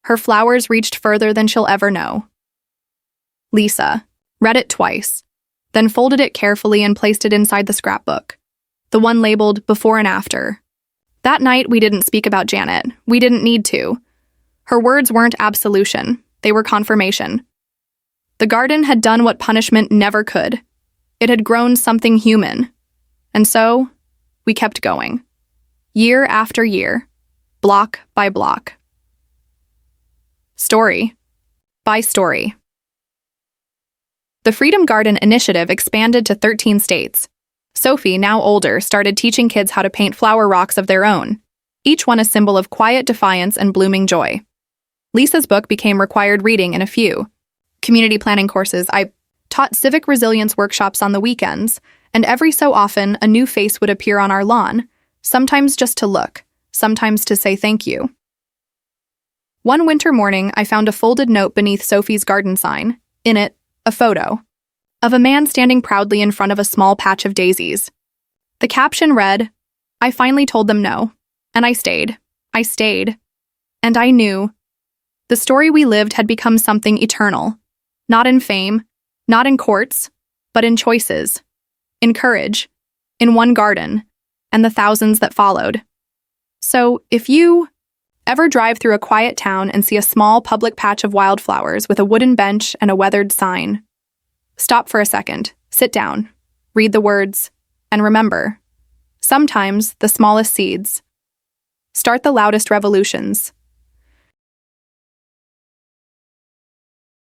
Her flowers reached further than she'll ever know. Lisa read it twice, then folded it carefully and placed it inside the scrapbook, the one labeled before and after. That night, we didn't speak about Janet. We didn't need to. Her words weren't absolution. They were confirmation. The garden had done what punishment never could. It had grown something human. And so, we kept going. Year after year, block by block. Story by story. The Freedom Garden initiative expanded to 13 states. Sophie, now older, started teaching kids how to paint flower rocks of their own, each one a symbol of quiet defiance and blooming joy. Lisa's book became required reading in a few community planning courses. I taught civic resilience workshops on the weekends, and every so often a new face would appear on our lawn, sometimes just to look, sometimes to say thank you. One winter morning, I found a folded note beneath Sophie's garden sign. In it, a photo of a man standing proudly in front of a small patch of daisies. The caption read, I finally told them no, and I stayed. I stayed. And I knew. The story we lived had become something eternal, not in fame, not in courts, but in choices, in courage, in one garden, and the thousands that followed. So, if you ever drive through a quiet town and see a small public patch of wildflowers with a wooden bench and a weathered sign, stop for a second, sit down, read the words, and remember, sometimes the smallest seeds start the loudest revolutions.